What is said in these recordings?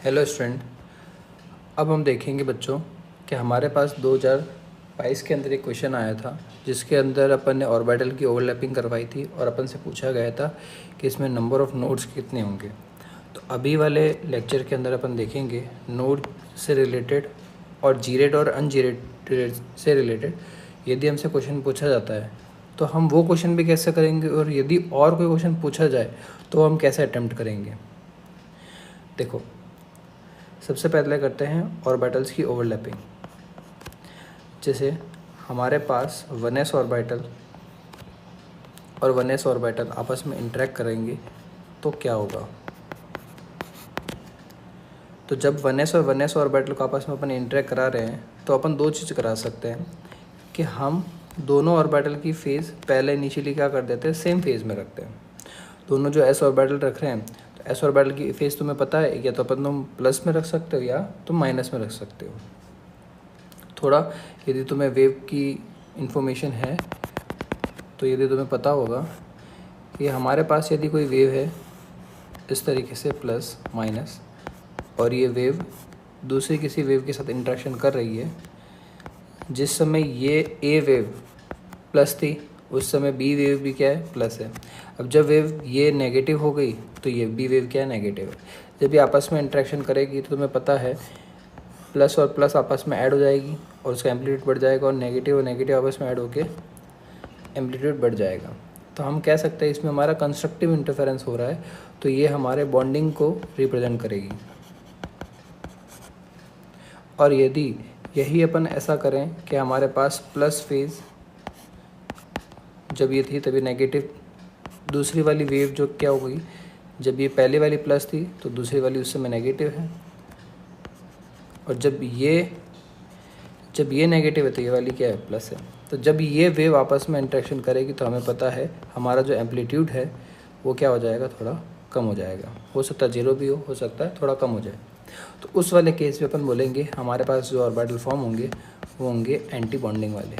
Hello student. अब हम देखेंगे बच्चों कि हमारे पास 2022 के अंदर एक क्वेश्चन आया था जिसके अंदर अपन ने ऑर्बिटल की ओवरलैपिंग करवाई थी और अपन से पूछा गया था कि इसमें नंबर ऑफ़ नोड्स कितने होंगे। तो अभी वाले लेक्चर के अंदर अपन देखेंगे नोड से रिलेटेड और जीरेड और अनजीरेड से रिलेटेड यदि हमसे क्वेश्चन पूछा जाता है तो हम वो क्वेश्चन भी कैसे करेंगे, और यदि और कोई क्वेश्चन पूछा जाए तो हम कैसे अटेम्प्ट करेंगे। देखो, सबसे पहले करते हैं ऑर्बिटल्स की ओवरलैपिंग। जैसे हमारे पास 1s ऑर्बिटल और 1s ऑर्बिटल आपस में इंटरेक्ट करेंगे तो क्या होगा। तो जब 1s और 1s ऑर्बिटल को आपस में अपन इंटरेक्ट करा रहे हैं तो अपन दो चीज़ करा सकते हैं कि हम दोनों ऑर्बिटल की फेज़ पहले इनिशियली क्या कर देते हैं, सेम फेज़ में रखते हैं। दोनों जो s ऑर्बिटल रख रहे हैं तो s ऑर्बिटल की फेज़ तुम्हें पता है, या तो अपन तुम प्लस में रख सकते हो या तुम माइनस में रख सकते हो। थोड़ा यदि तुम्हें वेव की इंफॉर्मेशन है तो यदि तुम्हें पता होगा कि हमारे पास यदि कोई वेव है इस तरीके से प्लस माइनस, और ये वेव दूसरी किसी वेव के साथ इंटरेक्शन कर रही है, जिस समय ये ए वेव प्लस थी उस समय बी वेव भी क्या है, प्लस है। अब जब वेव ये नेगेटिव हो गई तो ये बी वेव क्या है, नेगेटिव है। जब ये आपस में इंटरेक्शन करेगी तो तुम्हें पता है प्लस और प्लस आपस में ऐड हो जाएगी और उसका एम्पलीट्यूड बढ़ जाएगा, और नेगेटिव आपस में ऐड होके एम्पलीट्यूड बढ़ जाएगा। तो हम कह सकते हैं इसमें हमारा कंस्ट्रक्टिव इंटरफेरेंस हो रहा है, तो ये हमारे बॉन्डिंग को रिप्रेजेंट करेगी। और यदि यही अपन ऐसा करें कि हमारे पास प्लस फेज़ जब ये थी तभी नेगेटिव, दूसरी वाली वेव जो क्या हो गई, जब ये पहली वाली प्लस थी तो दूसरी वाली उस समय नेगेटिव है, और जब ये नेगेटिव है तो ये वाली क्या है, प्लस है। तो जब ये वेव आपस में इंटरेक्शन करेगी तो हमें पता है हमारा जो एम्पलीट्यूड है वो क्या हो जाएगा, थोड़ा कम हो जाएगा। हो सकता है जीरो भी हो सकता है थोड़ा कम हो जाए। तो उस वाले केस में अपन बोलेंगे हमारे पास जो ऑर्बिटल फॉर्म होंगे वो होंगे एंटी बॉन्डिंग वाले।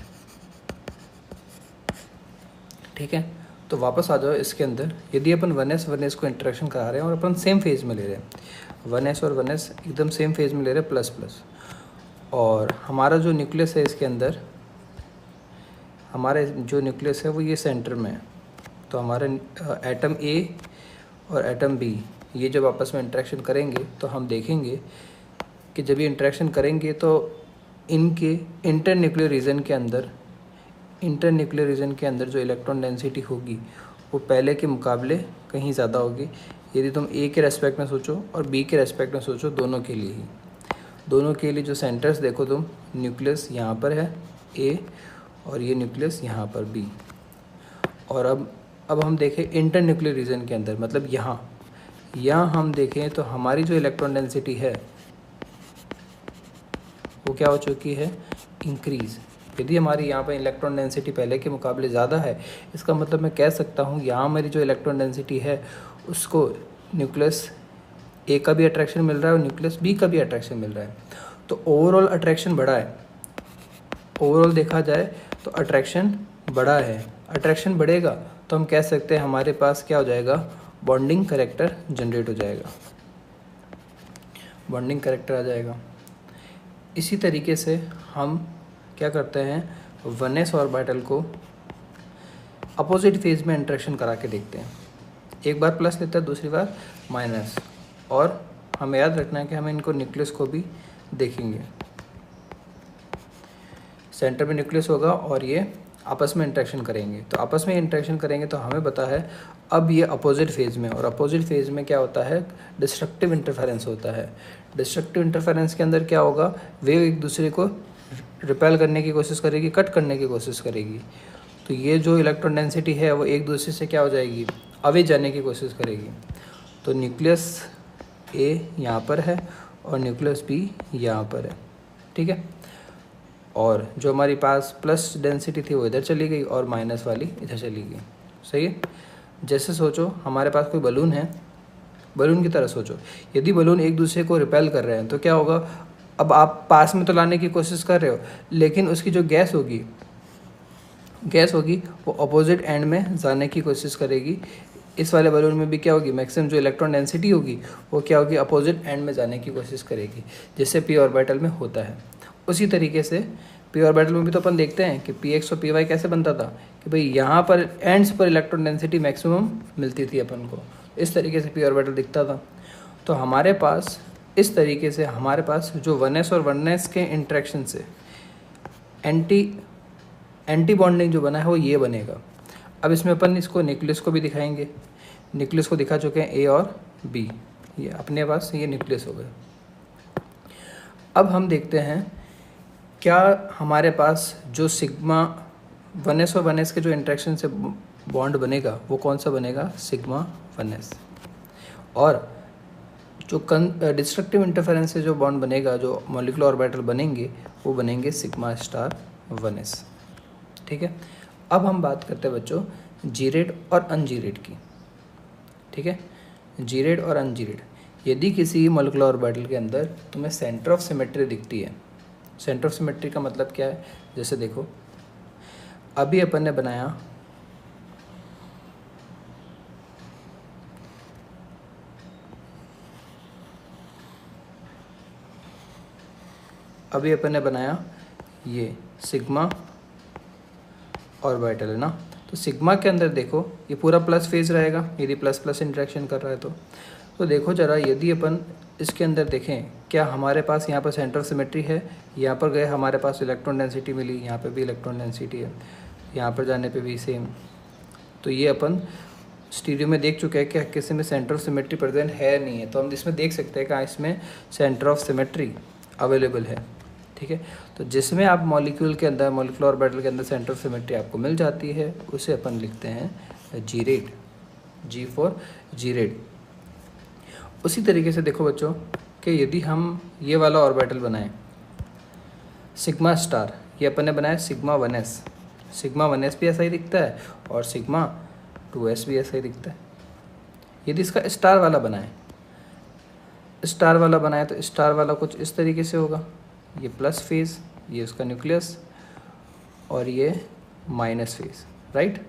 ठीक है, तो वापस आ जाओ इसके अंदर। यदि अपन 1s को इंटरेक्शन करा रहे हैं और अपन सेम फेज़ में ले रहे हैं, 1s और 1s एकदम सेम फेज़ में ले रहे हैं प्लस प्लस, और हमारा जो न्यूक्लियस है इसके अंदर, हमारे जो न्यूक्लियस है वो ये सेंटर में है। तो हमारे एटम ए और एटम बी ये जब आपस में इंटरेक्शन करेंगे तो हम देखेंगे कि जब ये इंटरेक्शन करेंगे तो इनके इंटरन्यूक्लियर रीजन के अंदर जो इलेक्ट्रॉन डेंसिटी होगी वो पहले के मुकाबले कहीं ज़्यादा होगी। यदि तुम ए के रेस्पेक्ट में सोचो और बी के रेस्पेक्ट में सोचो, दोनों के लिए जो सेंटर्स देखो तुम, न्यूक्लियस यहाँ पर है ए और ये न्यूक्लियस यहाँ पर बी। और अब हम देखें इंटरन्यूक्लियर रीजन के अंदर, मतलब यहाँ हम देखें तो हमारी जो इलेक्ट्रॉन डेंसिटी है वो क्या हो चुकी है, इंक्रीज़। यदि हमारी यहाँ पर इलेक्ट्रॉन डेंसिटी पहले के मुकाबले ज़्यादा है, इसका मतलब मैं कह सकता हूँ यहाँ मेरी जो इलेक्ट्रॉन डेंसिटी है उसको न्यूक्लियस ए का भी अट्रैक्शन मिल रहा है और न्यूक्लियस बी का भी अट्रैक्शन मिल रहा है। तो ओवरऑल अट्रैक्शन बढ़ा है। ओवरऑल देखा जाए तो अट्रैक्शन बढ़ा है। अट्रैक्शन बढ़ेगा तो हम कह सकते हैं हमारे पास क्या हो जाएगा, बॉन्डिंग कैरेक्टर जनरेट हो जाएगा, बॉन्डिंग कैरेक्टर आ जाएगा। इसी तरीके से हम क्या करते हैं, 1s ऑर्बिटल को अपोजिट फेज में इंटरेक्शन करा के देखते हैं। एक बार प्लस लेता है, दूसरी बार माइनस, और हमें याद रखना है कि हमें इनको न्यूक्लियस को भी देखेंगे। सेंटर में न्यूक्लियस होगा और ये आपस में इंटरेक्शन करेंगे। तो आपस में इंटरेक्शन करेंगे तो हमें पता है अब ये अपोजिट फेज़ में, और अपोजिट फेज़ में क्या होता है, डिस्ट्रक्टिव इंटरफेरेंस होता है। डिस्ट्रक्टिव इंटरफेरेंस के अंदर क्या होगा, वेव एक दूसरे को रिपेल करने की कोशिश करेगी, कट करने की कोशिश करेगी। तो ये जो इलेक्ट्रॉन डेंसिटी है वो एक दूसरे से क्या हो जाएगी, अवे जाने की कोशिश करेगी। तो न्यूक्लियस ए यहाँ पर है और न्यूक्लियस बी यहाँ पर है। ठीक है, और जो हमारी पास प्लस डेंसिटी थी वो इधर चली गई और माइनस वाली इधर चली गई। सही है। जैसे सोचो हमारे पास कोई बलून है, बलून की तरह सोचो। यदि बलून एक दूसरे को रिपेल कर रहे हैं तो क्या होगा, अब आप पास में तो लाने की कोशिश कर रहे हो, लेकिन उसकी जो गैस होगी वो अपोजिट एंड में जाने की कोशिश करेगी। इस वाले बलून में भी क्या होगी, मैक्सिमम जो इलेक्ट्रॉन डेंसिटी होगी वो क्या होगी, अपोजिट एंड में जाने की कोशिश करेगी, जैसे पी ऑर्बिटल में होता है। उसी तरीके से पी ऑर्बिटल में भी तो अपन देखते हैं कि पी एक्स और पी वाई कैसे बनता था कि भाई यहाँ पर एंड्स पर इलेक्ट्रॉन डेंसिटी मैक्सिमम मिलती थी अपन को, इस तरीके से पी ऑर्बिटल दिखता था। तो हमारे पास इस तरीके से हमारे पास जो 1s और 1s के इंट्रैक्शन से एंटी बॉन्डिंग जो बना है वो ये बनेगा। अब इसमें अपन इसको न्यूक्लियस को भी दिखाएंगे, न्यूक्लियस को दिखा चुके हैं ए और बी, ये अपने पास ये न्यूक्लियस हो गए। अब हम देखते हैं क्या हमारे पास जो सिग्मा 1s और 1s के जो इंट्रैक्शन से बॉन्ड बनेगा वो कौन सा बनेगा, सिग्मा 1s। और जो डिस्ट्रक्टिव इंटरफेरेंस से जो बॉन्ड बनेगा, जो मॉलिक्यूलर ऑर्बिटल बनेंगे वो बनेंगे सिग्मा स्टार 1s। ठीक है, अब हम बात करते हैं बच्चों जीरेड और अनजीरेड की। ठीक है, जीरेड और अनजीरेड, यदि किसी मॉलिक्यूलर ऑर्बिटल के अंदर तुम्हें सेंटर ऑफ सिमेट्री दिखती है, सेंटर ऑफ सिमेट्री का मतलब क्या है, जैसे देखो अभी अपन ने बनाया ये सिग्मा ऑर्बिटल है ना। तो सिग्मा के अंदर देखो ये पूरा प्लस फेज रहेगा, यदि प्लस प्लस इंटरेक्शन कर रहा है तो देखो जरा, यदि अपन इसके अंदर देखें क्या हमारे पास यहाँ पर सेंटर ऑफ सिमेट्री है, यहाँ पर गए हमारे पास इलेक्ट्रॉन डेंसिटी मिली, यहाँ पे भी इलेक्ट्रॉन डेंसिटी है, यहाँ पर जाने पे भी सेम। तो ये अपन स्टीरियो में देख चुके हैं कि किसी में सेंटर ऑफ सिमेट्री प्रेजेंट है नहीं है, तो हम इसमें देख सकते हैं कि इसमें सेंटर ऑफ सिमेट्री अवेलेबल है। ठीक है, तो जिसमें आप मॉलिक्यूल के अंदर, मॉलिक्यूलर ऑर्बिटल के अंदर सेंटर ऑफ सिमेट्री आपको मिल जाती है, उसे अपन लिखते हैं जीरेड, जी फॉर जीरेड। उसी तरीके से देखो बच्चों कि यदि हम ये वाला ऑर्बिटल बनाएं सिग्मा स्टार, ये अपन ने बनाया सिग्मा 1s, सिग्मा 1s भी ऐसा ही दिखता है और सिग्मा 2s भी ऐसा ही दिखता है। यदि इसका स्टार वाला बनाए, स्टार वाला बनाए तो स्टार वाला कुछ इस तरीके से होगा, ये प्लस फेज, ये उसका न्यूक्लियस और ये माइनस फेज, राइट।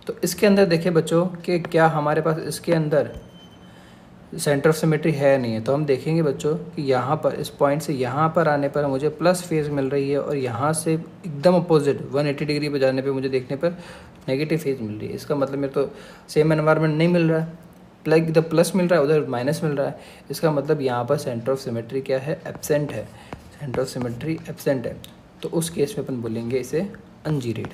तो इसके अंदर देखें बच्चों कि क्या हमारे पास इसके अंदर सेंटर ऑफ सिमेट्री है नहीं है, तो हम देखेंगे बच्चों कि यहाँ पर इस पॉइंट से यहाँ पर आने पर मुझे प्लस फेज मिल रही है और यहाँ से एकदम अपोजिट 180 डिग्री पर जाने पे मुझे देखने पर नेगेटिव फेज मिल रही है। इसका मतलब मेरे तो सेम एनवायरनमेंट नहीं मिल रहा है, इधर प्लस मिल रहा है उधर माइनस मिल रहा है। इसका मतलब यहाँ पर सेंटर ऑफ सिमेट्री क्या है, एब्सेंट है, सेंटर ऑफ सिमेट्री एब्सेंट है। तो उस केस में अपन बोलेंगे इसे अनजीरेड।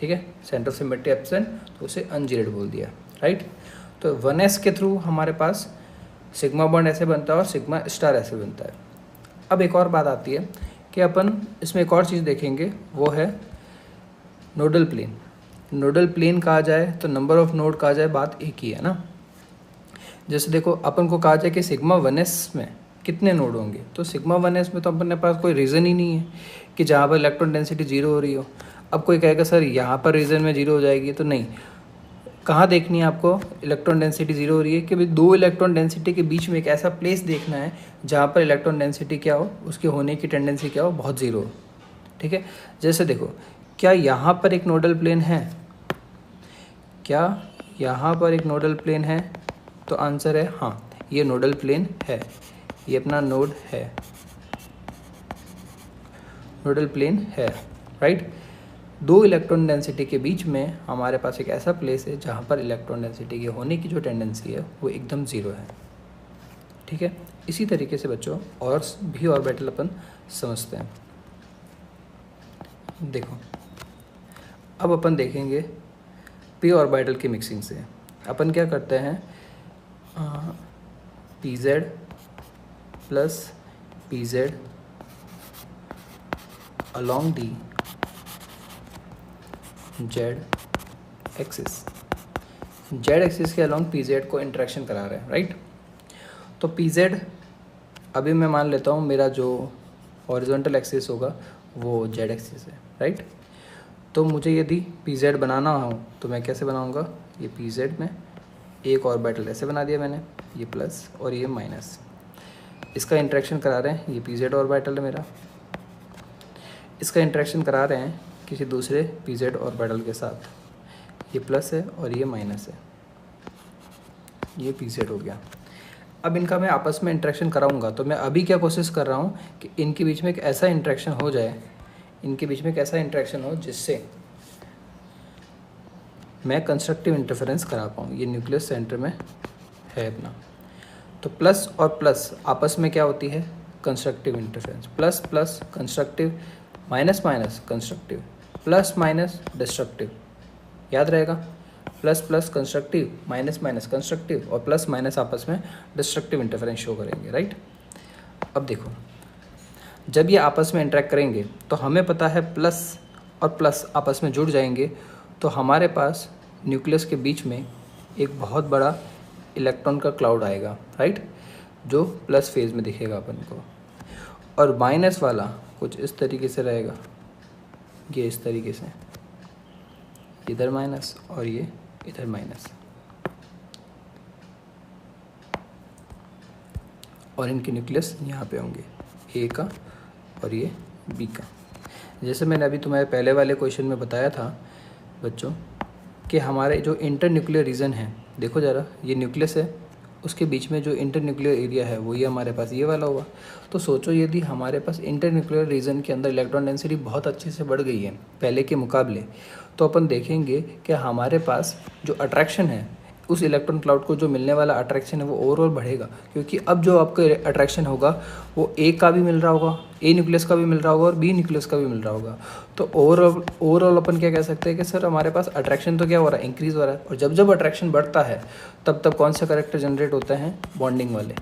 ठीक है, सेंटर ऑफ सिमेट्री एब्सेंट तो उसे अनजीरेड बोल दिया, राइट। तो 1s के थ्रू हमारे पास सिग्मा बॉन्ड ऐसे बनता है और सिग्मा स्टार ऐसे बनता है। अब एक और बात आती है कि अपन इसमें एक और चीज़ देखेंगे, वो है नोडल प्लेन। नोडल प्लेन कहा जाए तो नंबर ऑफ नोड कहा जाए, बात एक ही है ना। जैसे देखो अपन को कहा जाए कि सिग्मा 1s में कितने नोड होंगे, तो सिग्मा 1s में तो अपन के पास कोई रीज़न ही नहीं है कि जहाँ पर इलेक्ट्रॉन डेंसिटी 0 हो रही हो। अब कोई कहेगा सर यहाँ पर रीजन में 0 हो जाएगी, तो नहीं, कहाँ देखनी है आपको, इलेक्ट्रॉन डेंसिटी 0 हो रही है कि भाई दो इलेक्ट्रॉन डेंसिटी के बीच में एक ऐसा प्लेस देखना है जहाँ पर इलेक्ट्रॉन डेंसिटी क्या हो, उसके होने की टेंडेंसी क्या हो, बहुत 0 हो। ठीक है, जैसे देखो क्या यहाँ पर एक नोडल प्लेन है, क्या यहाँ पर एक नोडल प्लेन है, तो आंसर है हाँ, ये नोडल प्लेन है, ये अपना नोड है, नोडल प्लेन है, राइट। दो इलेक्ट्रॉन डेंसिटी के बीच में हमारे पास एक ऐसा प्लेस है जहाँ पर इलेक्ट्रॉन डेंसिटी के होने की जो टेंडेंसी है वो एकदम 0 है। ठीक है, इसी तरीके से बच्चों और भी ऑर्बिटल अपन समझते हैं। देखो अब अपन देखेंगे पी ऑर्बिटल की मिक्सिंग से अपन क्या करते हैं, pz plus pz along the z axis के अलॉन्ग pz को इंटरेक्शन करा रहे हैं, राइट। तो pz अभी मैं मान लेता हूँ मेरा जो हॉरिजॉन्टल एक्सिस होगा वो z एक्सिस है, राइट। तो मुझे यदि pz बनाना हो तो मैं कैसे बनाऊँगा, ये pz में एक ऑर्बिटल ऐसे बना दिया मैंने, ये प्लस और ये माइनस, इसका इंटरेक्शन करा रहे हैं, ये pz ऑर्बिटल है मेरा, इसका इंटरेक्शन करा रहे हैं किसी दूसरे pz ऑर्बिटल के साथ, ये प्लस है और ये माइनस है, ये pz हो गया। अब इनका मैं आपस में इंटरेक्शन कराऊंगा, तो मैं अभी क्या कोशिश कर रहा हूँ कि इनके बीच में एक ऐसा इंटरेक्शन हो जाए, इनके बीच में एक ऐसा इंटरेक्शन हो जिससे मैं कंस्ट्रक्टिव इंटरफेरेंस करा पाऊँ। ये न्यूक्लियस सेंटर में है अपना, तो प्लस और प्लस आपस में क्या होती है, constructive interference. Plus plus constructive, minus minus constructive, plus minus destructive, याद रहेगा। Plus plus constructive, minus minus constructive, और प्लस माइनस आपस में डिस्ट्रक्टिव इंटरफेरेंस शो करेंगे, राइट। अब देखो, जब ये आपस में इंटरेक्ट करेंगे तो हमें पता है प्लस और प्लस आपस में जुड़ जाएंगे, तो हमारे पास न्यूक्लियस के बीच में एक बहुत बड़ा इलेक्ट्रॉन का क्लाउड आएगा, राइट, जो प्लस फेज में दिखेगा अपन को। और माइनस वाला कुछ इस तरीके से रहेगा, ये इस तरीके से, इधर माइनस और ये इधर माइनस, और इनके न्यूक्लियस यहाँ पे होंगे, ए का और ये बी का। जैसे मैंने अभी तुम्हारे पहले वाले क्वेश्चन में बताया था बच्चों कि हमारे जो इंटर न्यूक्लियर रीजन है, देखो ज़रा, ये न्यूक्लियस है, उसके बीच में जो इंटर न्यूक्लियर एरिया है वो ये हमारे पास ये वाला हुआ। तो सोचो यदि हमारे पास इंटर न्यूक्लियर रीजन के अंदर इलेक्ट्रॉन डेंसिटी बहुत अच्छे से बढ़ गई है पहले के मुकाबले, तो अपन देखेंगे कि हमारे पास जो अट्रैक्शन है, उस इलेक्ट्रॉन क्लाउड को जो मिलने वाला अट्रैक्शन है वो ओवरऑल बढ़ेगा, क्योंकि अब जो आपको अट्रैक्शन होगा वो ए का भी मिल रहा होगा, ए न्यूक्लियस का भी मिल रहा होगा और बी न्यूक्लियस का भी मिल रहा होगा। तो ओवरऑल अपन क्या कह सकते हैं कि सर हमारे पास अट्रैक्शन तो क्या हो रहा है, इंक्रीज़ हो रहा है। और जब जब अट्रैक्शन बढ़ता है तब तब कौन से कैरेक्टर जनरेट होते हैं, बॉन्डिंग वाले,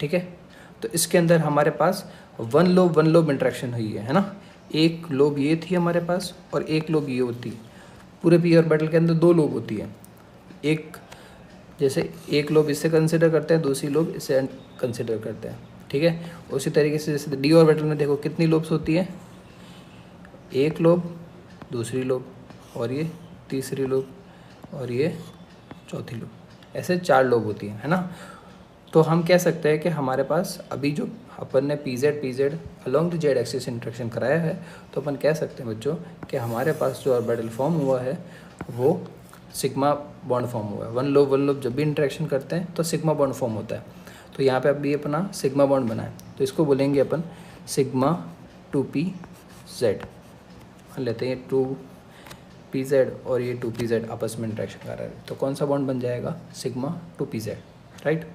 ठीक है। तो इसके अंदर हमारे पास वन लोब इंट्रैक्शन हुई है ना। एक लोब ये थी हमारे पास और एक लोब ये होती है। पूरे पी ऑर्बिटल के अंदर दो लोब होती है, एक जैसे एक लोब इससे कंसिडर करते हैं, दूसरी लोब इससे कंसिडर करते हैं, ठीक है। उसी तरीके से जैसे डी ऑर्बिटल में देखो कितनी लोब्स होती है, एक लोब, दूसरी लोब, और ये तीसरी लोब, और ये चौथी लोब, ऐसे चार लोब होती है ना। तो हम कह सकते हैं कि हमारे पास अभी जो अपन ने P Z along the Z axis interaction कराया है, तो अपन कह सकते हैं बच्चों कि हमारे पास जो ऑर्बिटल फॉर्म हुआ है वो सिग्मा बॉन्ड फॉर्म हुआ है। वन लोब जब भी इंट्रैक्शन करते हैं तो सिग्मा बॉन्ड फॉर्म होता है। तो यहाँ पे अभी अपना सिग्मा बॉन्ड बना है, तो इसको बोलेंगे अपन सिग्मा 2pz। लेते हैं 2pz और ये 2pz आपस में इंट्रैक्शन कर रहा है, तो कौन सा बॉन्ड बन जाएगा, सिग्मा 2pz, राइट।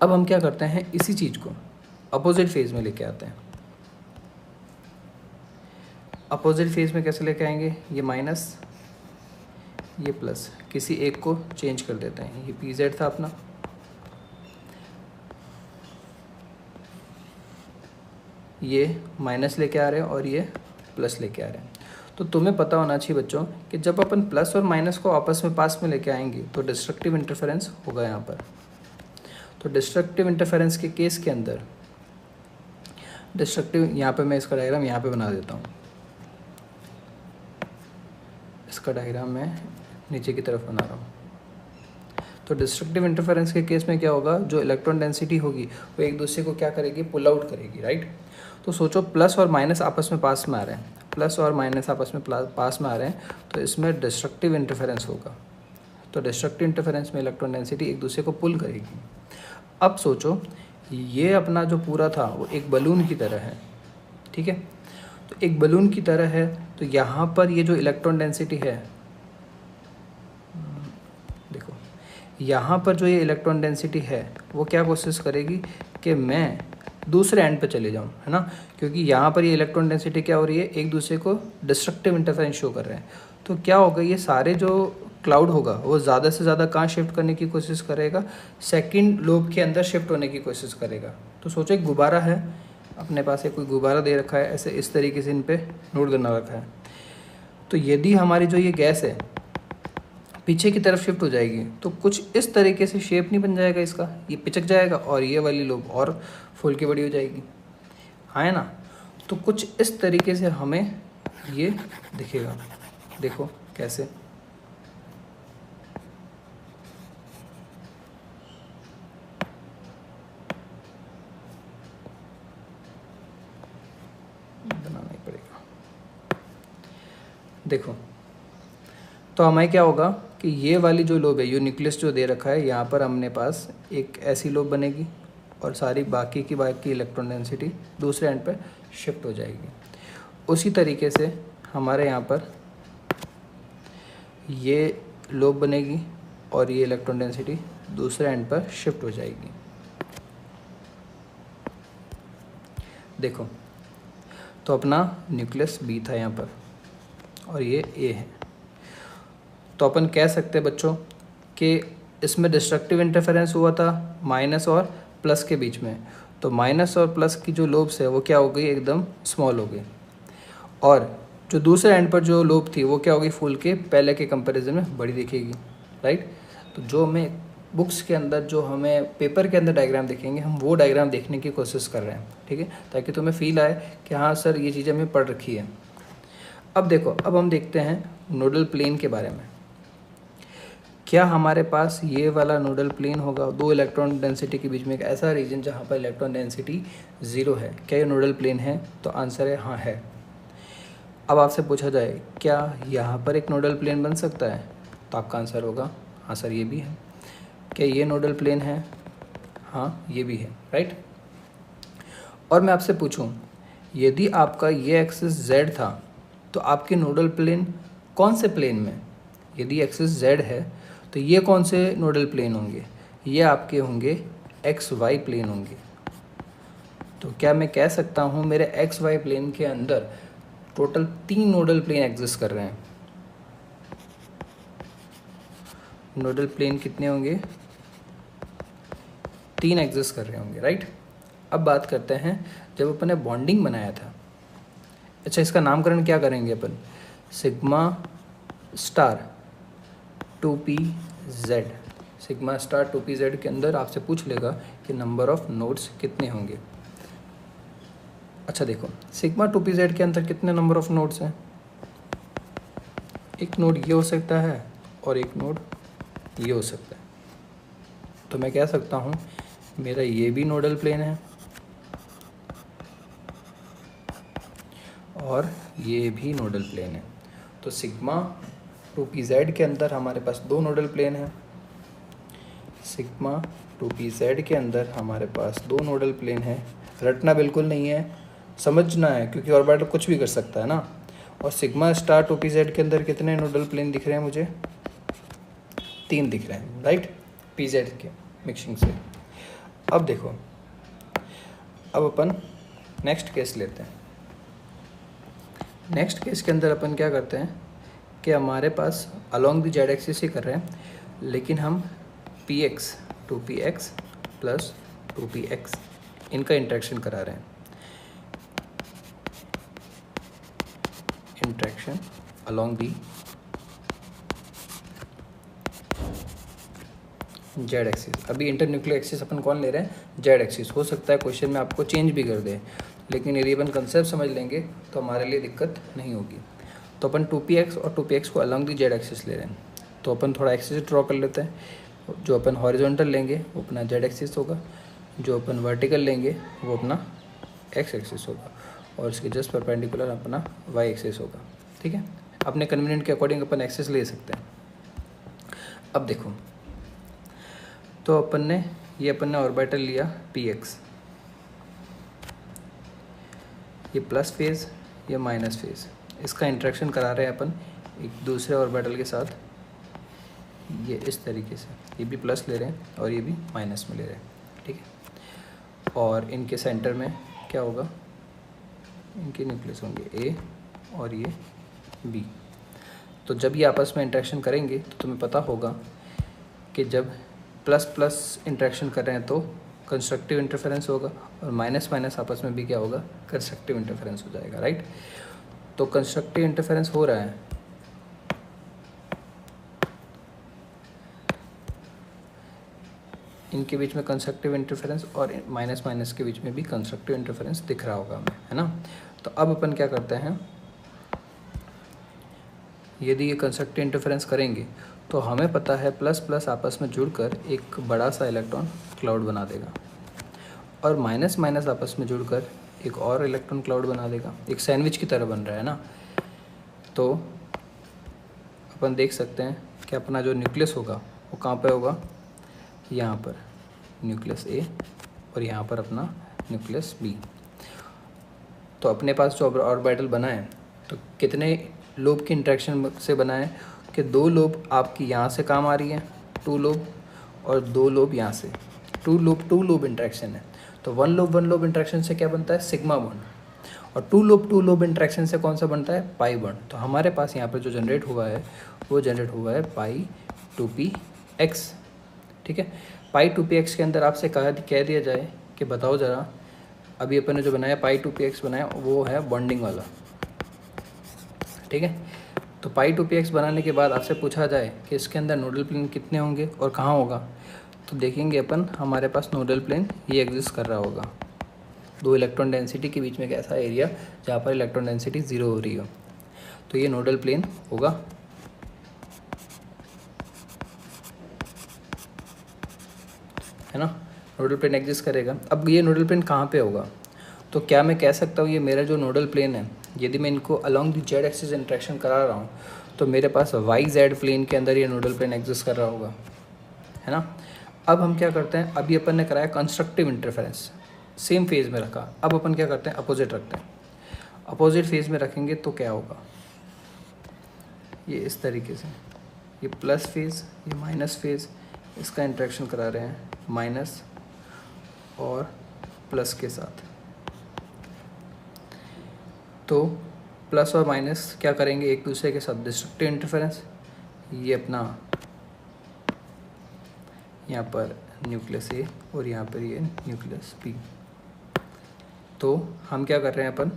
अब हम क्या करते हैं, इसी चीज़ को अपोजिट फेज में लेके आते हैं। अपोजिट फेज में कैसे लेके आएंगे, ये माइनस ये प्लस, किसी एक को चेंज कर देते हैं। ये pz था अपना, ये माइनस लेके आ रहे हैं और ये प्लस लेके आ रहे हैं। तो तुम्हें पता होना चाहिए बच्चों कि जब अपन प्लस और माइनस को आपस में पास में लेके आएंगे तो डिस्ट्रक्टिव इंटरफेरेंस होगा यहाँ पर। तो डिस्ट्रक्टिव इंटरफेरेंस के केस के अंदर डिस्ट्रक्टिव, यहाँ पे मैं इसका डायग्राम यहाँ पे बना देता हूँ, इसका डायग्राम मैं नीचे की तरफ बना रहा हूँ। तो डिस्ट्रक्टिव इंटरफेरेंस के केस में क्या होगा, जो इलेक्ट्रॉन डेंसिटी होगी वो एक दूसरे को क्या करेगी, पुल आउट करेगी, राइट। तो सोचो प्लस और माइनस आपस में पास में आ रहे हैं, प्लस और माइनस आपस में पास में आ रहे हैं, तो इसमें डिस्ट्रक्टिव इंटरफेरेंस होगा। तो डिस्ट्रक्टिव इंटरफेरेंस में इलेक्ट्रॉन डेंसिटी एक दूसरे को पुल करेगी। अब सोचो ये अपना जो पूरा था वो एक बलून की तरह है, ठीक है। तो एक बलून की तरह है, तो यहाँ पर ये जो इलेक्ट्रॉन डेंसिटी है, देखो यहाँ पर जो ये इलेक्ट्रॉन डेंसिटी है वो क्या कोशिश करेगी कि मैं दूसरे एंड पे चले जाऊँ, है ना, क्योंकि यहाँ पर ये इलेक्ट्रॉन डेंसिटी क्या हो रही है, एक दूसरे को डिस्ट्रक्टिव इंटरफेरेंस शो कर रहे हैं। तो क्या होगा, ये सारे जो क्लाउड होगा वो ज़्यादा से ज़्यादा कहाँ शिफ्ट करने की कोशिश करेगा, सेकंड लोब के अंदर शिफ्ट होने की कोशिश करेगा। तो सोचो एक गुब्बारा है अपने पास, एक कोई गुब्बारा दे रखा है, ऐसे इस तरीके से इन पे नोट करना रखा है। तो यदि हमारी जो ये गैस है पीछे की तरफ शिफ्ट हो जाएगी तो कुछ इस तरीके से शेप नहीं बन जाएगा इसका, ये पिचक जाएगा और ये वाली लोब और फूल के बड़ी हो जाएगी, हाँ है ना। तो कुछ इस तरीके से हमें ये दिखेगा, देखो कैसे, बनाना ही पड़ेगा। देखो तो हमें क्या होगा कि ये वाली जो लोब है, ये न्यूक्लियस जो दे रखा है, यहाँ पर हमने पास एक ऐसी लोब बनेगी और सारी बाकी की इलेक्ट्रॉन डेंसिटी दूसरे एंड पर शिफ्ट हो जाएगी। उसी तरीके से हमारे यहाँ पर ये लोब बनेगी और ये इलेक्ट्रॉन डेंसिटी दूसरे एंड पर शिफ्ट हो जाएगी। देखो, तो अपना न्यूक्लियस बी था यहाँ पर और ये ए है। तो अपन कह सकते हैं बच्चों कि इसमें डिस्ट्रक्टिव इंटरफेरेंस हुआ था माइनस और प्लस के बीच में। तो माइनस और प्लस की जो लोब्स है वो क्या हो गई, एकदम स्मॉल हो गई, और जो दूसरे एंड पर जो लोब थी वो क्या होगी, फुल के पहले के कंपैरिजन में बड़ी दिखेगी, राइट। तो जो हमें बुक्स के अंदर, जो हमें पेपर के अंदर डायग्राम दिखेंगे, हम वो डायग्राम देखने की कोशिश कर रहे हैं, ठीक है, ताकि तुम्हें फील आए कि हाँ सर ये चीज़ें हमें पढ़ रखी है। अब देखो, अब हम देखते हैं नोडल प्लेन के बारे में। क्या हमारे पास ये वाला नोडल प्लेन होगा, दो इलेक्ट्रॉन डेंसिटी के बीच में एक ऐसा रीजन जहाँ पर इलेक्ट्रॉन डेंसिटी 0 है, क्या ये नोडल प्लेन है? तो आंसर है हाँ है। अब आपसे पूछा जाए क्या यहाँ पर एक नोडल प्लेन बन सकता है, तो आपका आंसर होगा हाँ सर ये भी है। क्या ये नोडल प्लेन है? हाँ ये भी है, राइट। और मैं आपसे पूछूं, यदि आपका ये एक्सिस z था तो आपके नोडल प्लेन कौन से प्लेन में? यदि एक्सिस z है तो ये कौन से नोडल प्लेन होंगे? ये आपके होंगे xy प्लेन होंगे। तो क्या मैं कह सकता हूँ मेरे xy प्लेन के अंदर टोटल 3 नोडल प्लेन एग्जिस्ट कर रहे हैं? नोडल प्लेन कितने होंगे? 3 एग्जिस्ट कर रहे होंगे, राइट। अब बात करते हैं जब अपन ने बॉन्डिंग बनाया था। अच्छा, इसका नामकरण क्या करेंगे अपन? Sigma star 2pz। Sigma star 2pz के अंदर आपसे पूछ लेगा कि नंबर ऑफ नोड्स कितने होंगे। अच्छा देखो, सिग्मा 2pz के अंदर कितने नंबर ऑफ नोड्स हैं? एक नोड ये हो सकता है और एक नोड ये हो सकता है। तो मैं कह सकता हूँ मेरा ये भी नोडल प्लेन है और ये भी नोडल प्लेन है। तो सिग्मा 2pz के अंदर हमारे पास 2 नोडल प्लेन हैं। सिग्मा 2pz के अंदर हमारे पास 2 नोडल प्लेन है। रटना बिल्कुल नहीं है, समझना है, क्योंकि ऑर्बिटल कुछ भी कर सकता है ना। और सिग्मा स्टार 2pz के अंदर कितने नोडल प्लेन दिख रहे हैं मुझे? 3 दिख रहे हैं, राइट, pz के मिक्सिंग से। अब देखो, अब अपन नेक्स्ट केस लेते हैं। नेक्स्ट केस के अंदर अपन क्या करते हैं कि हमारे पास अलोंग द जेड एक्सिस ही कर रहे हैं, लेकिन हम px 2px प्लस 2px इनका इंट्रैक्शन करा रहे हैं। Interaction along the Z axis. अभी इंटरन्यूक्लियर एक्सिस अपन कौन ले रहे हैं? Z axis. हो सकता है क्वेश्चन में आपको चेंज भी कर दे, लेकिन यदि अपन कंसेप्ट समझ लेंगे तो हमारे लिए दिक्कत नहीं होगी। तो अपन 2px और 2px को अलोंग दी जेड एक्सिस ले रहे हैं। तो अपन थोड़ा एक्सिस ड्रॉ कर लेते हैं। जो अपन हॉरिजॉन्टल लेंगे वो अपना जेड एक्सिस होगा, जो अपन वर्टिकल लेंगे वो अपना एक्स एक्सिस होगा, और इसके जस्ट परपेंडिकुलर अपना वाई एक्सिस होगा, ठीक है। अपने कन्वीनियंट के अकॉर्डिंग अपन एक्सिस ले सकते हैं। अब देखो, तो अपन ने ऑर्बिटल लिया px, ये प्लस फेज, ये माइनस फेज, इसका इंट्रैक्शन करा रहे हैं अपन एक दूसरे ऑर्बिटल के साथ। ये इस तरीके से, ये भी प्लस ले रहे हैं और ये भी माइनस में ले रहे हैं, ठीक है। और इनके सेंटर में क्या होगा? इनके न्यूक्लियस होंगे ए और ये बी। तो जब ये आपस में इंट्रैक्शन करेंगे तो तुम्हें पता होगा कि जब प्लस प्लस इंट्रैक्शन कर रहे हैं तो कंस्ट्रक्टिव इंटरफेरेंस होगा, और माइनस माइनस आपस में भी क्या होगा? कंस्ट्रक्टिव इंटरफेरेंस हो जाएगा, राइट। तो कंस्ट्रक्टिव इंटरफेरेंस हो रहा है, इनके बीच में कंस्ट्रक्टिव इंटरफेरेंस, और माइनस माइनस के बीच में भी कंस्ट्रक्टिव इंटरफेरेंस दिख रहा होगा हमें, है ना। तो अब अपन क्या करते हैं, यदि ये कंस्ट्रक्टिव इंटरफेरेंस करेंगे तो हमें पता है प्लस प्लस आपस में जुड़कर एक बड़ा सा इलेक्ट्रॉन क्लाउड बना देगा, और माइनस माइनस आपस में जुड़कर एक और इलेक्ट्रॉन क्लाउड बना देगा। एक सैंडविच की तरह बन रहा है ना। तो अपन देख सकते हैं कि अपना जो न्यूक्लियस होगा वो कहाँ पे होगा, यहाँ पर न्यूक्लियस ए और यहाँ पर अपना न्यूक्लियस बी। तो अपने पास जो ऑर्बिटल बना है तो कितने लोब की इंटरेक्शन से बना है कि 2 लोब आपकी यहाँ से काम आ रही है, 2 लोब, और 2 लोब यहाँ से, 2 लोब इंटरेक्शन है। तो 1 लोब इंटरेक्शन से क्या बनता है, सिग्मा बॉन्ड, और 2 लोब इंटरेक्शन से कौन सा बनता है, पाई बॉन्ड। तो हमारे पास यहाँ पर जो जनरेट हुआ है वो जनरेट हुआ है पाई 2px। ठीक है, पाई 2px के अंदर आपसे कह दिया जाए कि बताओ ज़रा, अभी अपन ने जो बनाया पाई 2px बनाया वो है बॉन्डिंग वाला। ठीक है, तो पाई 2px बनाने के बाद आपसे पूछा जाए कि इसके अंदर नोडल प्लेन कितने होंगे और कहाँ होगा, तो देखेंगे अपन हमारे पास नोडल प्लेन ये एग्जिस्ट कर रहा होगा 2 इलेक्ट्रॉन डेंसिटी के बीच में एक ऐसा एरिया जहाँ पर इलेक्ट्रॉन डेंसिटी 0 हो रही हो, तो ये नोडल प्लेन होगा। है ना, नोडल प्लेन एग्जिस्ट करेगा। अब ये नोडल प्लेन कहाँ पे होगा, तो क्या मैं कह सकता हूँ ये मेरा जो नोडल प्लेन है, यदि मैं इनको along the Z axis interaction करा रहा हूँ तो मेरे पास वाई जेड प्लेन के अंदर ये नोडल प्लेन एग्जिस्ट कर रहा होगा। है ना, अब हम क्या करते हैं, अभी अपन ने कराया कंस्ट्रक्टिव इंटरफेरेंस, सेम फेज में रखा। अब अपन क्या करते हैं, अपोजिट रखते हैं। अपोजिट फेज में रखेंगे तो क्या होगा, ये इस तरीके से, ये प्लस फेज, ये माइनस फेज, इसका इंटरेक्शन करा रहे हैं माइनस और प्लस के साथ। तो प्लस और माइनस क्या करेंगे, एक दूसरे के साथ डिस्ट्रक्टिव इंटरफेरेंस। ये अपना यहाँ पर न्यूक्लियस ए और यहाँ पर ये न्यूक्लियस बी। तो हम क्या कर रहे हैं, अपन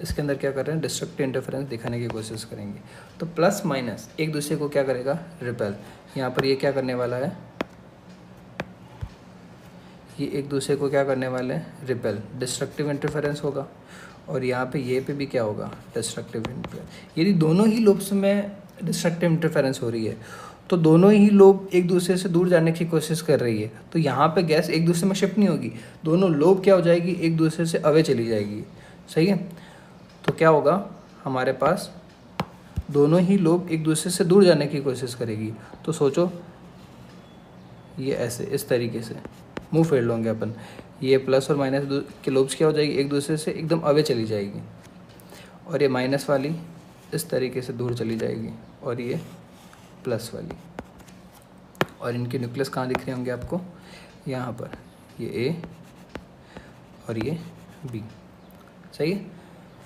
इसके अंदर क्या कर रहे हैं, डिस्ट्रक्टिव इंटरफेरेंस दिखाने की कोशिश करेंगे। तो प्लस माइनस एक दूसरे को क्या करेगा, रिपेल। यहाँ पर ये क्या करने वाला है, ये एक दूसरे को क्या करने वाले हैं, रिपेल, डिस्ट्रक्टिव इंटरफेरेंस होगा। और यहाँ पे ये पे भी क्या होगा, डिस्ट्रक्टिव इंटरफेरेंस। यदि दोनों ही लोब्स में डिस्ट्रक्टिव इंटरफेरेंस हो रही है तो दोनों ही लोब एक दूसरे से दूर जाने की कोशिश कर रही है, तो यहाँ पे गैस एक दूसरे में शिफ्ट नहीं होगी, दोनों लोब क्या हो जाएगी, एक दूसरे से अवे चली जाएगी। सही है, तो क्या होगा, हमारे पास दोनों ही लोब एक दूसरे से दूर जाने की कोशिश करेगी। तो सोचो ये ऐसे इस तरीके से मुंह फेर लोगे अपन, ये प्लस और माइनस के लोब्स क्या हो जाएगी, एक दूसरे से एकदम अवे चली जाएगी, और ये माइनस वाली इस तरीके से दूर चली जाएगी, और ये प्लस वाली। और इनके न्यूक्लियस कहाँ दिख रहे होंगे आपको, यहाँ पर, ये ए और ये बी। सही है,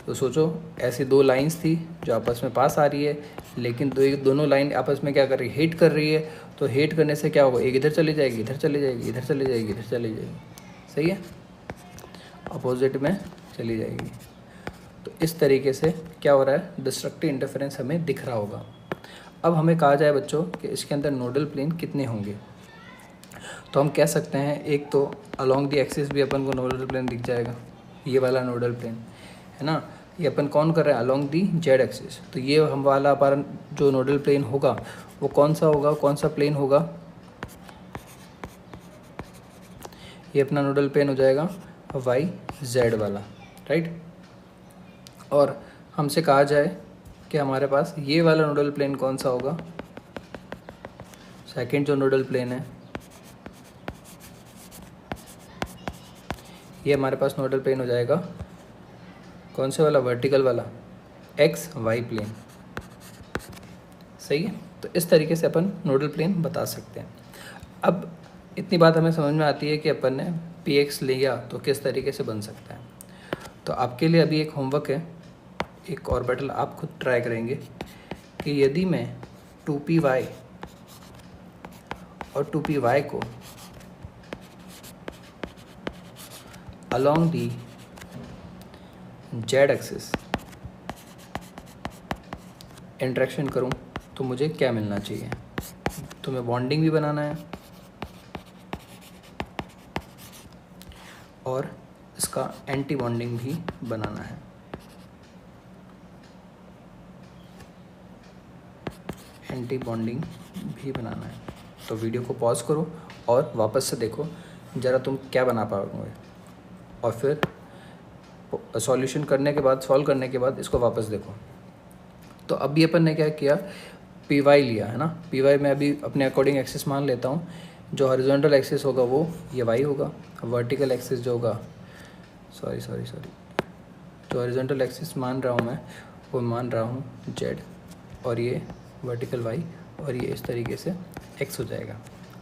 तो सोचो ऐसी 2 लाइंस थी जो आपस में पास आ रही है, लेकिन दोनों लाइन आपस में क्या कर रही है, हेट कर रही है। तो हेट करने से क्या होगा, एक इधर चली जाएगी, इधर चली जाएगी, इधर चली जाएगी, इधर चली जाएगी। सही है, अपोजिट में चली जाएगी। तो इस तरीके से क्या हो रहा है, डिस्ट्रक्टिव इंटरफेरेंस हमें दिख रहा होगा। अब हमें कहा जाए बच्चों कि इसके अंदर नोडल प्लेन कितने होंगे, तो हम कह सकते हैं एक तो अलॉन्ग द एक्सिस भी अपन को नोडल प्लेन दिख जाएगा, ये वाला नोडल प्लेन है ना, ये अपन कौन कर रहे हैं, अलॉन्ग दी जेड एक्सिस। तो ये हम वाला हमारा जो नोडल प्लेन होगा वो कौन सा होगा, कौन सा प्लेन होगा, ये अपना नोडल प्लेन हो जाएगा वाई जेड वाला, राइट। और हमसे कहा जाए कि हमारे पास ये वाला नोडल प्लेन कौन सा होगा, सेकंड जो नोडल प्लेन है ये हमारे पास नोडल प्लेन हो जाएगा कौन से वाला, वर्टिकल वाला, एक्स वाई प्लेन। सही है, तो इस तरीके से अपन नोडल प्लेन बता सकते हैं। अब इतनी बात हमें समझ में आती है कि अपन ने पी एक्स लिया तो किस तरीके से बन सकता है। तो आपके लिए अभी एक होमवर्क है, एक ऑर्बिटल आप खुद ट्राई करेंगे कि यदि मैं 2py और 2py को along the Z axis interaction करूं तो मुझे क्या मिलना चाहिए। तो मैं बॉन्डिंग भी बनाना है और इसका एंटी बॉन्डिंग भी बनाना है। एंटी बॉन्डिंग भी बनाना है। तो वीडियो को पॉज करो और वापस से देखो ज़रा तुम क्या बना पाओगे, और फिर सॉल्यूशन करने के बाद, सॉल्व करने के बाद इसको वापस देखो। तो अभी अपन ने क्या किया, पी वाई लिया है ना, पी वाई मैं अभी अपने अकॉर्डिंग एक्सिस मान लेता हूँ। जो हॉरिजॉन्टल एक्सिस होगा वो ये वाई होगा, वर्टिकल एक्सिस जो होगा सॉरी जो हॉरिजॉन्टल एक्सिस मान रहा हूँ मैं वो मान रहा हूँ जेड, और ये वर्टिकल वाई, और ये इस तरीके से एक्स हो जाएगा।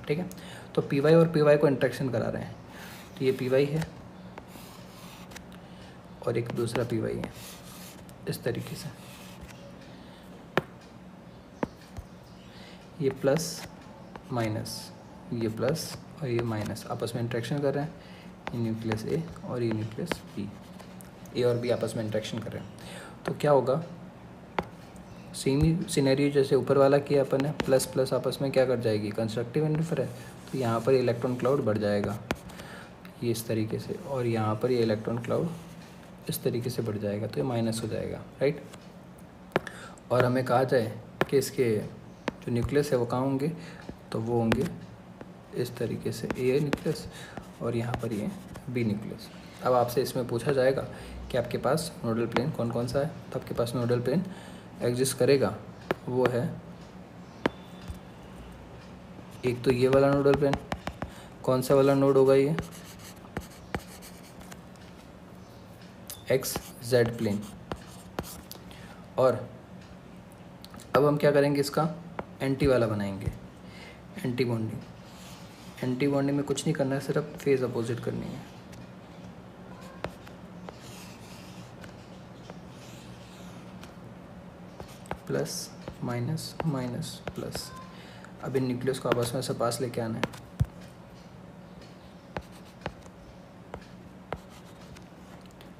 ठीक है, तो पी वाई और पी वाई को इंटरेक्शन करा रहे हैं, तो ये पी वाई है और एक दूसरा पी वाई है इस तरीके से। ये प्लस माइनस, ये प्लस और ये माइनस आपस में इंटरेक्शन कर रहे हैं। ये न्यूक्लियस ए और ये न्यूक्लियस बी, ए और बी आपस में इंटरेक्शन कर रहे हैं। तो क्या होगा, सेम ही सिनेरियो जैसे ऊपर वाला किया अपन ने, प्लस प्लस आपस में क्या कर जाएगी, कंस्ट्रक्टिव इंटरफेरेंस। तो यहाँ पर इलेक्ट्रॉन क्लाउड बढ़ जाएगा ये इस तरीके से, और यहाँ पर ये इलेक्ट्रॉन क्लाउड इस तरीके से बढ़ जाएगा, तो ये माइनस हो जाएगा, राइट। और हमें कहा जाए कि इसके जो न्यूक्लियस है वो कहाँ होंगे, तो वो होंगे इस तरीके से, ए न्यूक्लियस और यहाँ पर ये बी न्यूक्लियस। अब आपसे इसमें पूछा जाएगा कि आपके पास नोडल प्लेन कौन कौन सा है, तो आपके पास नोडल प्लेन एग्जिस्ट करेगा, वो है एक तो ये वाला नोडल प्लेन। कौन सा वाला नोड होगा ये, एक्स जेड प्लेन। और अब हम क्या करेंगे, इसका एंटी वाला बनाएंगे, एंटी बॉन्डिंग। एंटी बॉन्डिंग में कुछ नहीं करना है, सिर्फ फेज अपोजिट करनी है। Plus minus minus plus. अब इन न्यूक्लियस को आपस में से पास लेके आना है।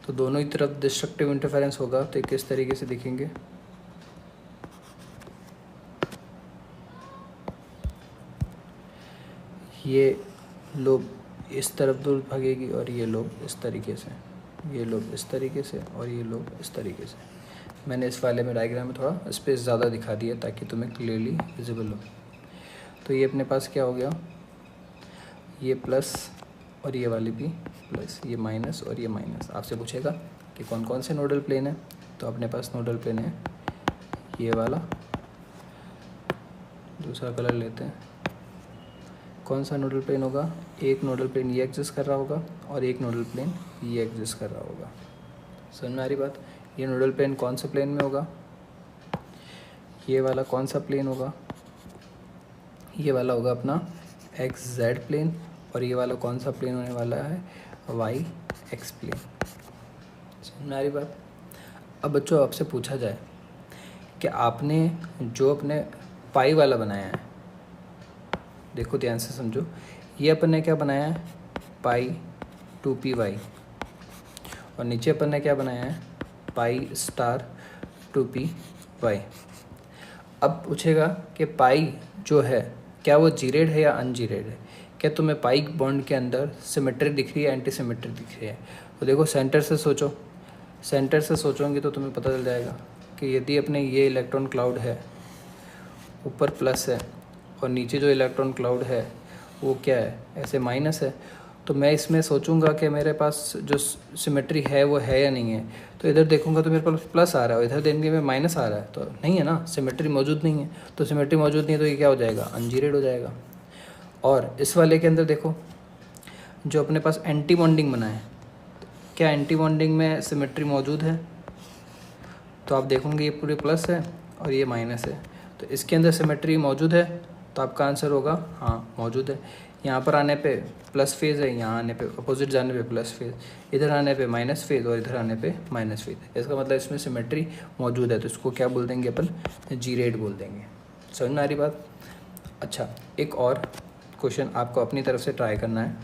तो दोनों ही तरफ डिस्ट्रक्टिव इंटरफेरेंस होगा, तो किस तरीके से दिखेंगे, ये लोब इस तरफ दूर भागेगी और ये लोब इस तरीके से, ये लोब इस तरीके से और ये लोब इस तरीके से। मैंने इस वाले में डायग्राम में थोड़ा स्पेस ज़्यादा दिखा दिया ताकि तुम्हें क्लियरली विजिबल हो। तो ये अपने पास क्या हो गया, ये प्लस और ये वाली भी प्लस, ये माइनस और ये माइनस। आपसे पूछेगा कि कौन कौन से नोडल प्लेन है, तो अपने पास नोडल प्लेन है ये वाला, दूसरा कलर लेते हैं। कौन सा नोडल प्लेन होगा, एक नोडल प्लेन ये एग्जिस्ट कर रहा होगा और एक नोडल प्लेन ये एग्जिस्ट कर रहा होगा। समझ में आ रही बात। ये नोडल प्लेन कौन से प्लेन में होगा, ये वाला कौन सा प्लेन होगा, ये वाला होगा अपना एक्स जेड प्लेन, और ये वाला कौन सा प्लेन होने वाला है, वाई एक्स प्लेन। समझ में आ रही बात। अब बच्चों आपसे पूछा जाए कि आपने जो अपने पाई वाला बनाया है, देखो ध्यान से समझो, ये अपन ने क्या बनाया है, पाई 2py, और नीचे अपन ने क्या बनाया है, पाई स्टार 2py। अब पूछेगा कि पाई जो है क्या वो जीरेड है या अनजीरेड है, क्या तुम्हें पाई बॉन्ड के अंदर सिमेट्री दिख रही है, एंटी सिमेट्री दिख रही है। तो देखो सेंटर से सोचो, सेंटर से सोचोगे तो तुम्हें पता चल जाएगा कि यदि अपने ये इलेक्ट्रॉन क्लाउड है, ऊपर प्लस है और नीचे जो इलेक्ट्रॉन क्लाउड है वो क्या है, ऐसे माइनस है, तो मैं इसमें सोचूंगा कि मेरे पास जो सिमेट्री है वो है या नहीं है। तो इधर देखूंगा तो मेरे पास प्लस आ रहा है, और इधर देखने में माइनस आ रहा है, तो नहीं है ना, सिमेट्री मौजूद नहीं है। तो सिमेट्री मौजूद नहीं है तो ये क्या हो जाएगा, अनजीरेड हो जाएगा। और इस वाले के अंदर देखो, जो अपने पास एंटी बॉन्डिंग बना है, क्या एंटी बॉन्डिंग में सिमेट्री मौजूद है, तो आप देखोगे ये पूरे प्लस है और ये माइनस है, तो इसके अंदर सिमेट्री मौजूद है, तो आपका आंसर होगा हाँ मौजूद है। यहाँ पर आने पे प्लस फेज़ है, यहाँ आने पे अपोजिट जाने पे प्लस फेज़, इधर आने पे माइनस फेज़ और इधर आने पे माइनस फेज़। इसका मतलब इसमें सिमेट्री मौजूद है, तो इसको क्या बोल देंगे अपन, जीरेड बोल देंगे। समझ में आ रही बात। अच्छा, एक और क्वेश्चन आपको अपनी तरफ से ट्राई करना है।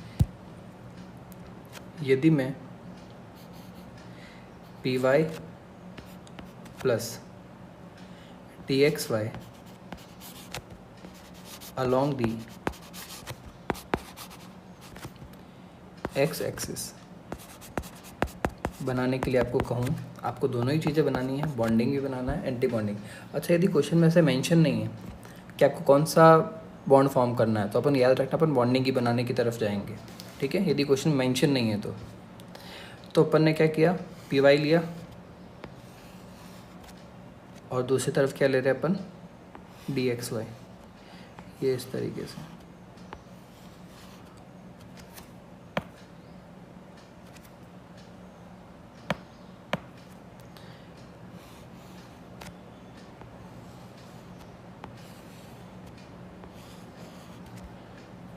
यदि मैं p y plus t x y along the x axis बनाने के लिए आपको कहूँ, आपको दोनों ही चीज़ें बनानी है, बॉन्डिंग भी बनाना है, एंटी बॉन्डिंग। अच्छा, यदि क्वेश्चन में ऐसे मेंशन नहीं है कि आपको कौन सा बॉन्ड फॉर्म करना है, तो अपन याद रखना अपन बॉन्डिंग की बनाने की तरफ जाएंगे, ठीक है। यदि क्वेश्चन मेंशन नहीं है तो अपन ने क्या किया, पी वाई लिया और दूसरी तरफ क्या ले रहे हैं अपन, डी एक्स वाई, ये इस तरीके से।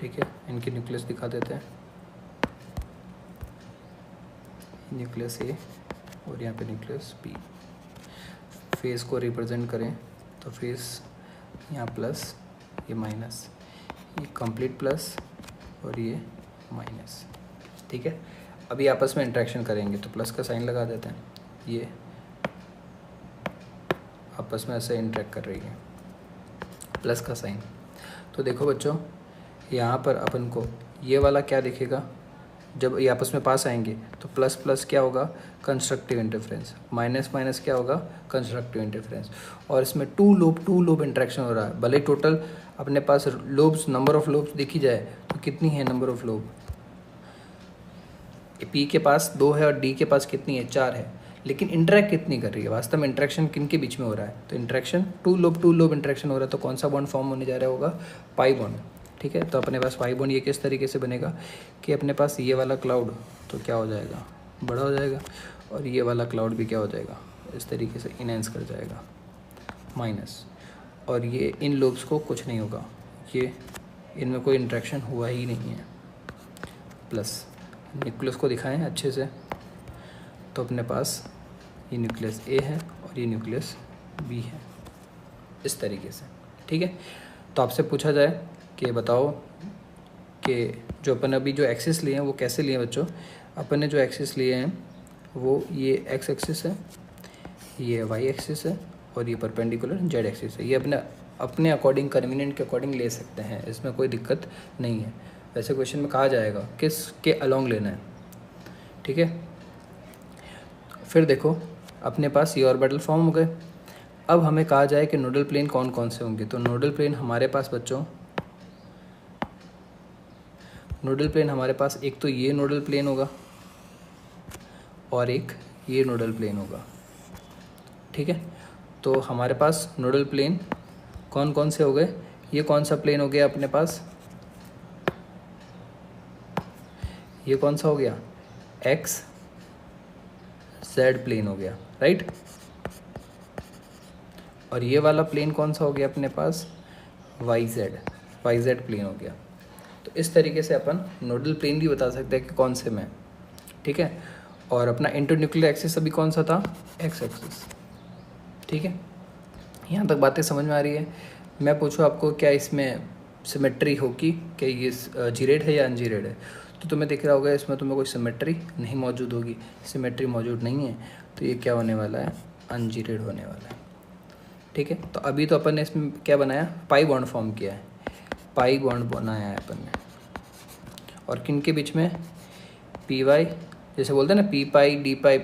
ठीक है, इनकी न्यूक्लियस दिखा देते हैं, न्यूक्लियस ए और यहाँ पे न्यूक्लियस बी। फेस को रिप्रेजेंट करें तो फेस यहाँ प्लस, ये माइनस, ये कंप्लीट प्लस और ये माइनस। ठीक है, अभी आपस में इंटरेक्शन करेंगे तो प्लस का साइन लगा देते हैं, ये आपस में ऐसे इंटरेक्ट कर रही है, प्लस का साइन। तो देखो बच्चों, यहाँ पर अपन को ये वाला क्या दिखेगा, जब ये आपस में पास आएंगे तो प्लस प्लस क्या होगा, कंस्ट्रक्टिव इंटरफेरेंस, माइनस माइनस क्या होगा, कंस्ट्रक्टिव इंटरफेरेंस। और इसमें टू लोब इंटरेक्शन हो रहा है। भले टोटल अपने पास लोब्स, नंबर ऑफ लोब्स देखी जाए तो कितनी है नंबर ऑफ लोब, पी के पास 2 है और डी के पास कितनी है, 4 है, लेकिन इंटरेक्ट कितनी कर रही है वास्तव में, इंटरेक्शन किन के बीच में हो रहा है, तो इंटरेक्शन टू लोब इंटरेक्शन हो रहा है। तो कौन सा बॉन्ड फॉर्म होने जा रहा होगा, पाई बॉन्ड। ठीक है, तो अपने पास पाई बॉन्ड ये किस तरीके से बनेगा कि अपने पास ये वाला क्लाउड तो क्या हो जाएगा, बड़ा हो जाएगा, और ये वाला क्लाउड भी क्या हो जाएगा, इस तरीके से इनहेंस कर जाएगा, माइनस। और ये इन लोब्स को कुछ नहीं होगा, ये इनमें कोई इंटरेक्शन हुआ ही नहीं है, प्लस। न्यूक्लियस को दिखाएं अच्छे से, तो अपने पास ये न्यूक्लियस ए है और ये न्यूक्लियस बी है, इस तरीके से। ठीक है, तो आपसे पूछा जाए कि बताओ कि जो अपन अभी जो एक्सिस लिए हैं वो कैसे लिए हैं बच्चों। अपन ने जो एक्सिस लिए हैं वो ये एक्स एक्सिस है, ये वाई एक्सिस है और ये परपेंडिकुलर जेड एक्सिस है। ये अपने अकॉर्डिंग, कन्वीनियंट के अकॉर्डिंग ले सकते हैं, इसमें कोई दिक्कत नहीं है। वैसे क्वेश्चन में कहा जाएगा किस के अलॉन्ग लेना है। ठीक है, फिर देखो अपने पास ये ऑर्बिटल फॉर्म हो गए। अब हमें कहा जाए कि नोडल प्लेन कौन कौन से होंगे, तो नोडल प्लेन हमारे पास बच्चों, नोडल प्लेन हमारे पास एक तो ये नोडल प्लेन होगा और एक ये नोडल प्लेन होगा। ठीक है, तो हमारे पास नोडल प्लेन कौन कौन से हो गए, ये कौन सा प्लेन हो गया अपने पास, ये कौन सा हो गया, एक्स जेड प्लेन हो गया, राइट। और ये वाला प्लेन कौन सा हो गया अपने पास, वाई जेड प्लेन हो गया। तो इस तरीके से अपन नोडल प्लेन भी बता सकते हैं कि कौन से में। ठीक है, और अपना इंटरन्यूक्लियर एक्सिस अभी कौन सा था, एक्स एक्सिस। ठीक है, यहाँ तक बातें समझ में आ रही है। मैं पूछूँ आपको क्या इसमें सिमेट्री होगी, क्या ये जीरेड है या अनजीरेड है, तो तुम्हें दिख रहा होगा इसमें तुम्हें कोई सिमेट्री नहीं मौजूद होगी, सिमेट्री मौजूद नहीं है, तो ये क्या होने वाला है, अनजीरेड होने वाला है। ठीक है, तो अभी तो अपन ने इसमें क्या बनाया, पाई बॉन्ड फॉर्म किया है, पाई बॉन्ड बनाया है अपन ने, और किन के बीच में, पी वाई, जैसे बोलते हैं ना पी पाई डी पाई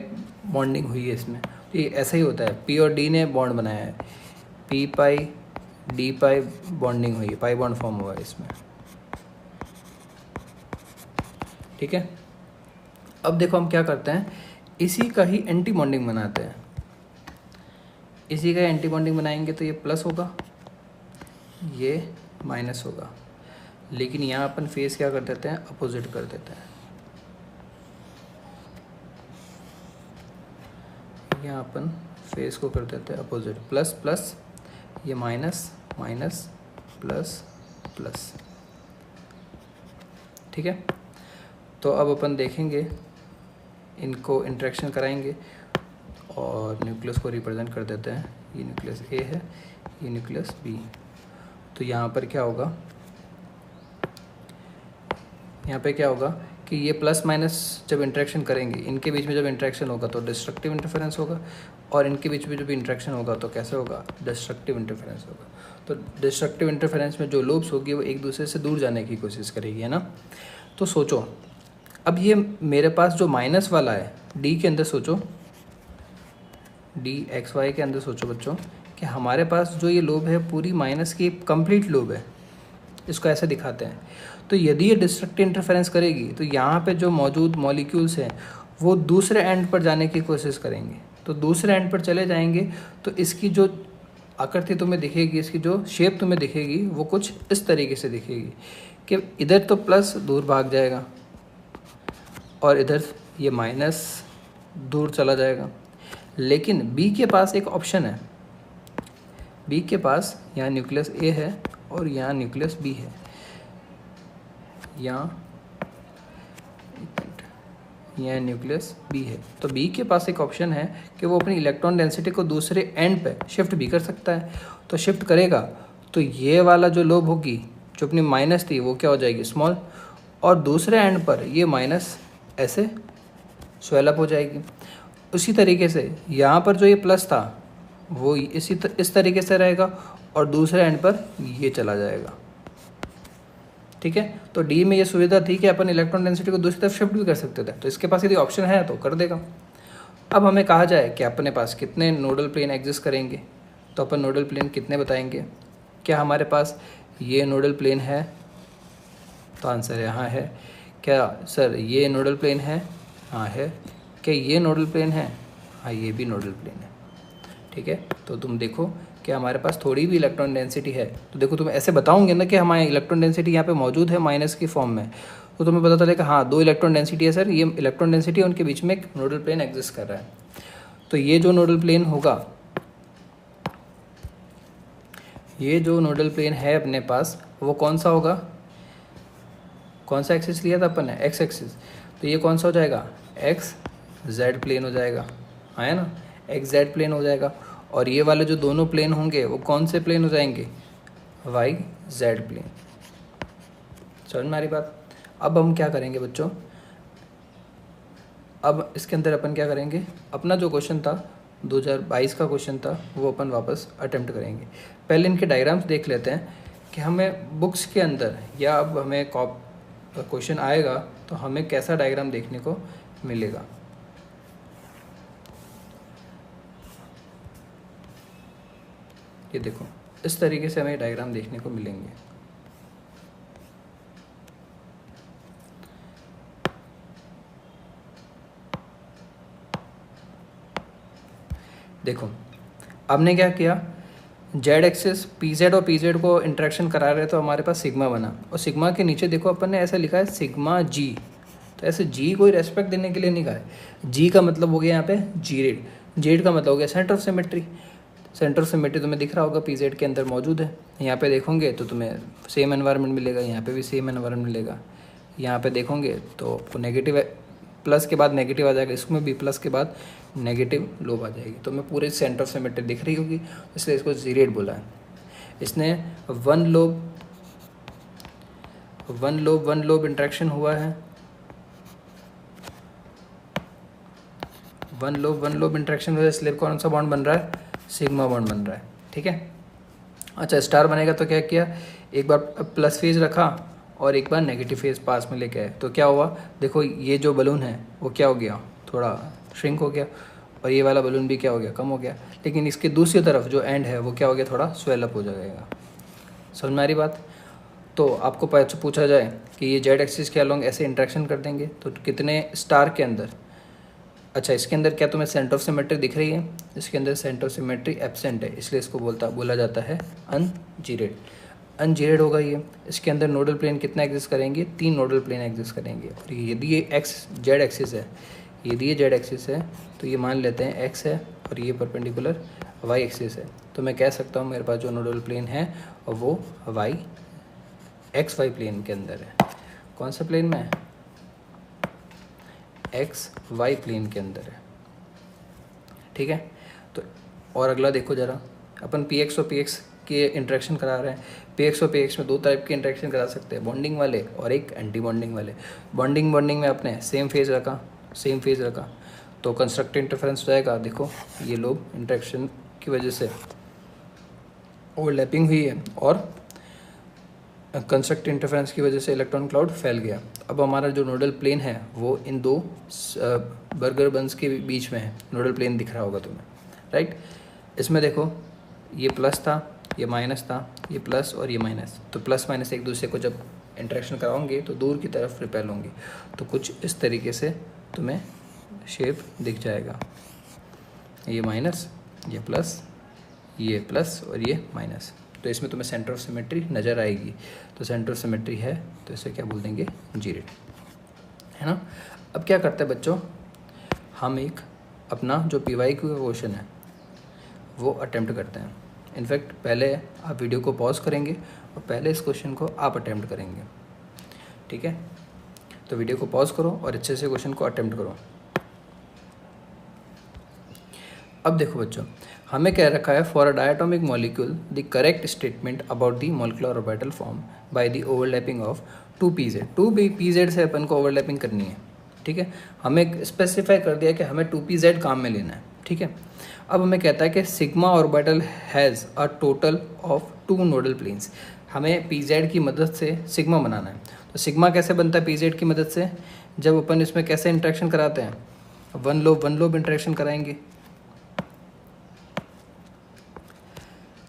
बॉन्डिंग हुई है इसमें, तो ये ऐसा ही होता है, पी और डी ने बॉन्ड बनाया है, पी पाई डी पाई बॉन्डिंग हुई है, पाई बॉन्ड फॉर्म हुआ है इसमें। ठीक है, अब देखो हम क्या करते हैं, इसी का ही एंटी बॉन्डिंग बनाते हैं, इसी का एंटी बॉन्डिंग बनाएंगे तो ये प्लस होगा, ये माइनस होगा, लेकिन यहाँ अपन फेस क्या कर देते हैं, अपोजिट कर देते हैं। यहाँ अपन फेस को कर देते हैं अपोजिट, प्लस प्लस, ये माइनस माइनस प्लस प्लस। ठीक है, तो अब अपन देखेंगे, इनको इंटरेक्शन कराएंगे और न्यूक्लियस को रिप्रेजेंट कर देते हैं। ये न्यूक्लियस ए है, ये न्यूक्लियस बी। तो यहाँ पर क्या होगा, यहाँ पे क्या होगा कि ये प्लस माइनस जब इंटरेक्शन करेंगे, इनके बीच में जब इंटरेक्शन होगा तो डिस्ट्रक्टिव इंटरफेरेंस होगा, और इनके बीच में जब इंटरेक्शन होगा तो कैसे होगा, डिस्ट्रक्टिव इंटरफेरेंस होगा। तो डिस्ट्रक्टिव इंटरफेरेंस में जो लोब्स होगी वो एक दूसरे से दूर जाने की कोशिश करेगी, है ना। तो सोचो अब ये मेरे पास जो माइनस वाला है डी के अंदर, सोचो डी एक्स वाई के अंदर सोचो बच्चों कि हमारे पास जो ये लोब है पूरी माइनस की कंप्लीट लोब है, इसको ऐसे दिखाते हैं। तो यदि ये डिस्ट्रक्टिव इंटरफेरेंस करेगी तो यहाँ पे जो मौजूद मॉलिक्यूल्स हैं वो दूसरे एंड पर जाने की कोशिश करेंगे, तो दूसरे एंड पर चले जाएंगे तो इसकी जो आकृति तुम्हें दिखेगी, इसकी जो शेप तुम्हें दिखेगी वो कुछ इस तरीके से दिखेगी कि इधर तो प्लस दूर भाग जाएगा और इधर ये माइनस दूर चला जाएगा। लेकिन बी के पास एक ऑप्शन है, बी के पास यहाँ न्यूक्लियस ए है और यहाँ न्यूक्लियस बी है। यहाँ न्यूक्लियस बी है, तो बी के पास एक ऑप्शन है कि वो अपनी इलेक्ट्रॉन डेंसिटी को दूसरे एंड पे शिफ्ट भी कर सकता है। तो शिफ्ट करेगा तो ये वाला जो लोब होगी जो अपनी माइनस थी वो क्या हो जाएगी, स्मॉल, और दूसरे एंड पर ये माइनस ऐसे स्वेल अप हो जाएगी। उसी तरीके से यहाँ पर जो ये प्लस था वो इस तरीके से रहेगा और दूसरे एंड पर ये चला जाएगा। ठीक है, तो डी में ये सुविधा थी कि अपन इलेक्ट्रॉन डेंसिटी को दूसरी तरफ शिफ्ट भी कर सकते थे, तो इसके पास यदि ऑप्शन है तो कर देगा। अब हमें कहा जाए कि अपने पास कितने नोडल प्लेन एग्जिस्ट करेंगे, तो अपन नोडल प्लेन कितने बताएंगे। क्या हमारे पास ये नोडल प्लेन है, तो आंसर यहाँ है। क्या सर ये नोडल प्लेन है, हाँ है। क्या ये नोडल प्लेन है, हाँ ये भी नोडल प्लेन है। ठीक है, तो तुम देखो कि हमारे पास थोड़ी भी इलेक्ट्रॉन डेंसिटी है, तो देखो तुम ऐसे बताओगे ना कि हमारी इलेक्ट्रॉन डेंसिटी यहाँ पे मौजूद है माइनस की फॉर्म में, तो तुम्हें पता चलेगा हाँ 2 इलेक्ट्रॉन डेंसिटी है सर, ये इलेक्ट्रॉन डेंसिटी है, उनके बीच में एक नोडल प्लेन एग्जिस्ट कर रहा है। तो ये जो नोडल प्लेन होगा, ये जो नोडल प्लेन है अपने पास वो कौन सा होगा, कौन सा एक्सिस लिया था अपन ने, एक्स एक्सिस, तो ये कौन सा हो जाएगा, एक्स जेड प्लेन हो जाएगा, है ना, एक्स जेड प्लेन हो जाएगा। और ये वाले जो दोनों प्लेन होंगे वो कौन से प्लेन हो जाएंगे, वाई जेड प्लेन। समझ में आ रही बात। अब हम क्या करेंगे बच्चों, अब इसके अंदर अपन क्या करेंगे, अपना जो क्वेश्चन था 2022 का क्वेश्चन था वो अपन वापस अटेम्प्ट करेंगे। पहले इनके डायग्राम्स देख लेते हैं कि हमें बुक्स के अंदर या अब हमें क्वेश्चन आएगा तो हमें कैसा डायग्राम देखने को मिलेगा। ये देखो इस तरीके से हमें डायग्राम देखने को मिलेंगे। देखो आपने क्या किया, जेड एक्सिस पी जेड और पी जेड को इंटरेक्शन करा रहे तो हमारे पास सिग्मा बना, और सिग्मा के नीचे देखो अपन ने ऐसा लिखा है सिग्मा जी। तो ऐसे जी कोई रेस्पेक्ट देने के लिए नहीं कहा है। जी का मतलब हो गया यहाँ पे जीरेड, जेड का मतलब हो गया centre of symmetry. Centre of symmetry तुम्हें दिख रहा होगा पी जेड के अंदर मौजूद है। यहाँ पे देखोगे तो तुम्हें सेम एनवायरनमेंट मिलेगा, यहाँ पे भी सेम एनवायरनमेंट मिलेगा। यहाँ पे देखोगे तो आपको नेगेटिव प्लस के बाद नेगेटिव आ जाएगा, इसमें भी प्लस के बाद नेगेटिव लोब आ जाएगी। तो मैं पूरे सेंटर ऑफ सिमेट्री दिख रही होगी, इसलिए इसको जीरेड बोला है। इसने वन लोब इंट्रैक्शन हुआ है, वन लोब इंट्रैक्शन हुआ है, इसलिए कौन सा बॉन्ड बन रहा है, सिग्मा बॉन्ड बन रहा है। ठीक है, अच्छा स्टार बनेगा तो क्या किया, एक बार प्लस फेज रखा और एक बार नेगेटिव फेज पास में लेके आए, तो क्या हुआ, देखो ये जो बलून है वो क्या हो गया, थोड़ा श्रिंक हो गया, और ये वाला बलून भी क्या हो गया, कम हो गया। लेकिन इसके दूसरी तरफ जो एंड है वो क्या हो गया, थोड़ा स्वेल अप हो जाएगा। समझ में आ रही बात। तो आपको पूछा जाए कि ये जेड एक्सिस के अलॉन्ग ऐसे इंट्रैक्शन कर देंगे तो कितने स्टार के अंदर, अच्छा इसके अंदर क्या तुम्हें सेंटर ऑफ सिमेट्री दिख रही है, इसके अंदर सेंटर ऑफ सिमेट्री एब्सेंट है, इसलिए इसको बोला जाता है अनजीरेड। अनजीरेड होगा ये। इसके अंदर नोडल प्लेन कितना एग्जिस्ट करेंगे, 3 नोडल प्लेन एग्जिस्ट करेंगे। और यदि ये एक्स जेड एक्सिस है, यदि ये जेड एक्सिस है तो ये मान लेते हैं एक्स है और ये परपेंडिकुलर वाई एक्सिस है। तो मैं कह सकता हूँ मेरे पास जो नोडल प्लेन है वो वाई एक्स वाई प्लेन के अंदर है। कौन सा प्लेन में है, एक्स वाई प्लेन के अंदर है। ठीक है, तो और अगला देखो जरा, अपन पी एक्स और पी एक्स के इंट्रैक्शन करा रहे हैं। पी एक्स और पी एक्स में 2 टाइप के इंट्रैक्शन करा सकते हैं, बॉन्डिंग वाले और एक एंटी बॉन्डिंग वाले। बॉन्डिंग में अपने सेम फेज रखा तो कंस्ट्रक्टिव इंटरफेरेंस हो जाएगा। देखो ये लोग इंट्रैक्शन की वजह से ओवरलैपिंग हुई है और कंस्ट्रक्टिव इंटरफेरेंस की वजह से इलेक्ट्रॉन क्लाउड फैल गया। अब हमारा जो नोडल प्लेन है वो इन 2 बर्गर बंस के बीच में है। नोडल प्लेन दिख रहा होगा तुम्हें, राइट। इसमें देखो ये प्लस था, ये माइनस था, ये प्लस और ये माइनस, तो प्लस माइनस एक दूसरे को जब इंटरेक्शन कराओगे तो दूर की तरफ रिपेल होंगे। तो कुछ इस तरीके से तुम्हें शेप दिख जाएगा, ये माइनस, ये प्लस, ये प्लस और ये माइनस, तो इसमें तुम्हें सेंटर ऑफ सिमेट्री नज़र आएगी। तो सेंटर ऑफ सिमेट्री है तो इसे क्या बोल देंगे, जीरो, है ना। अब क्या करते हैं बच्चों, हम एक अपना जो PYQ का क्वेश्चन है वो अटेम्प्ट करते हैं। इनफैक्ट पहले आप वीडियो को पॉज करेंगे और पहले इस क्वेश्चन को आप अटेम्प्ट करेंगे, ठीक है। तो वीडियो को पॉज करो और अच्छे से क्वेश्चन को अटेम्प्ट करो। अब देखो बच्चों, हमें क्या रखा है, for a diatomic molecule the correct statement about the molecular orbital form by the overlapping of 2pz। 2pz से अपन को ओवरलैपिंग करनी है, ठीक है। हमें स्पेसिफाई कर दिया कि हमें 2pz काम में लेना है, ठीक है। अब हमें कहता है कि sigma orbital has a total of 2 nodal planes. हमें pz की मदद से सिग्मा बनाना है। तो सिग्मा कैसे बनता है pz की मदद से, जब अपन इसमें कैसे इंटरेक्शन कराते हैं, वन लोब इंटरेक्शन कराएंगे।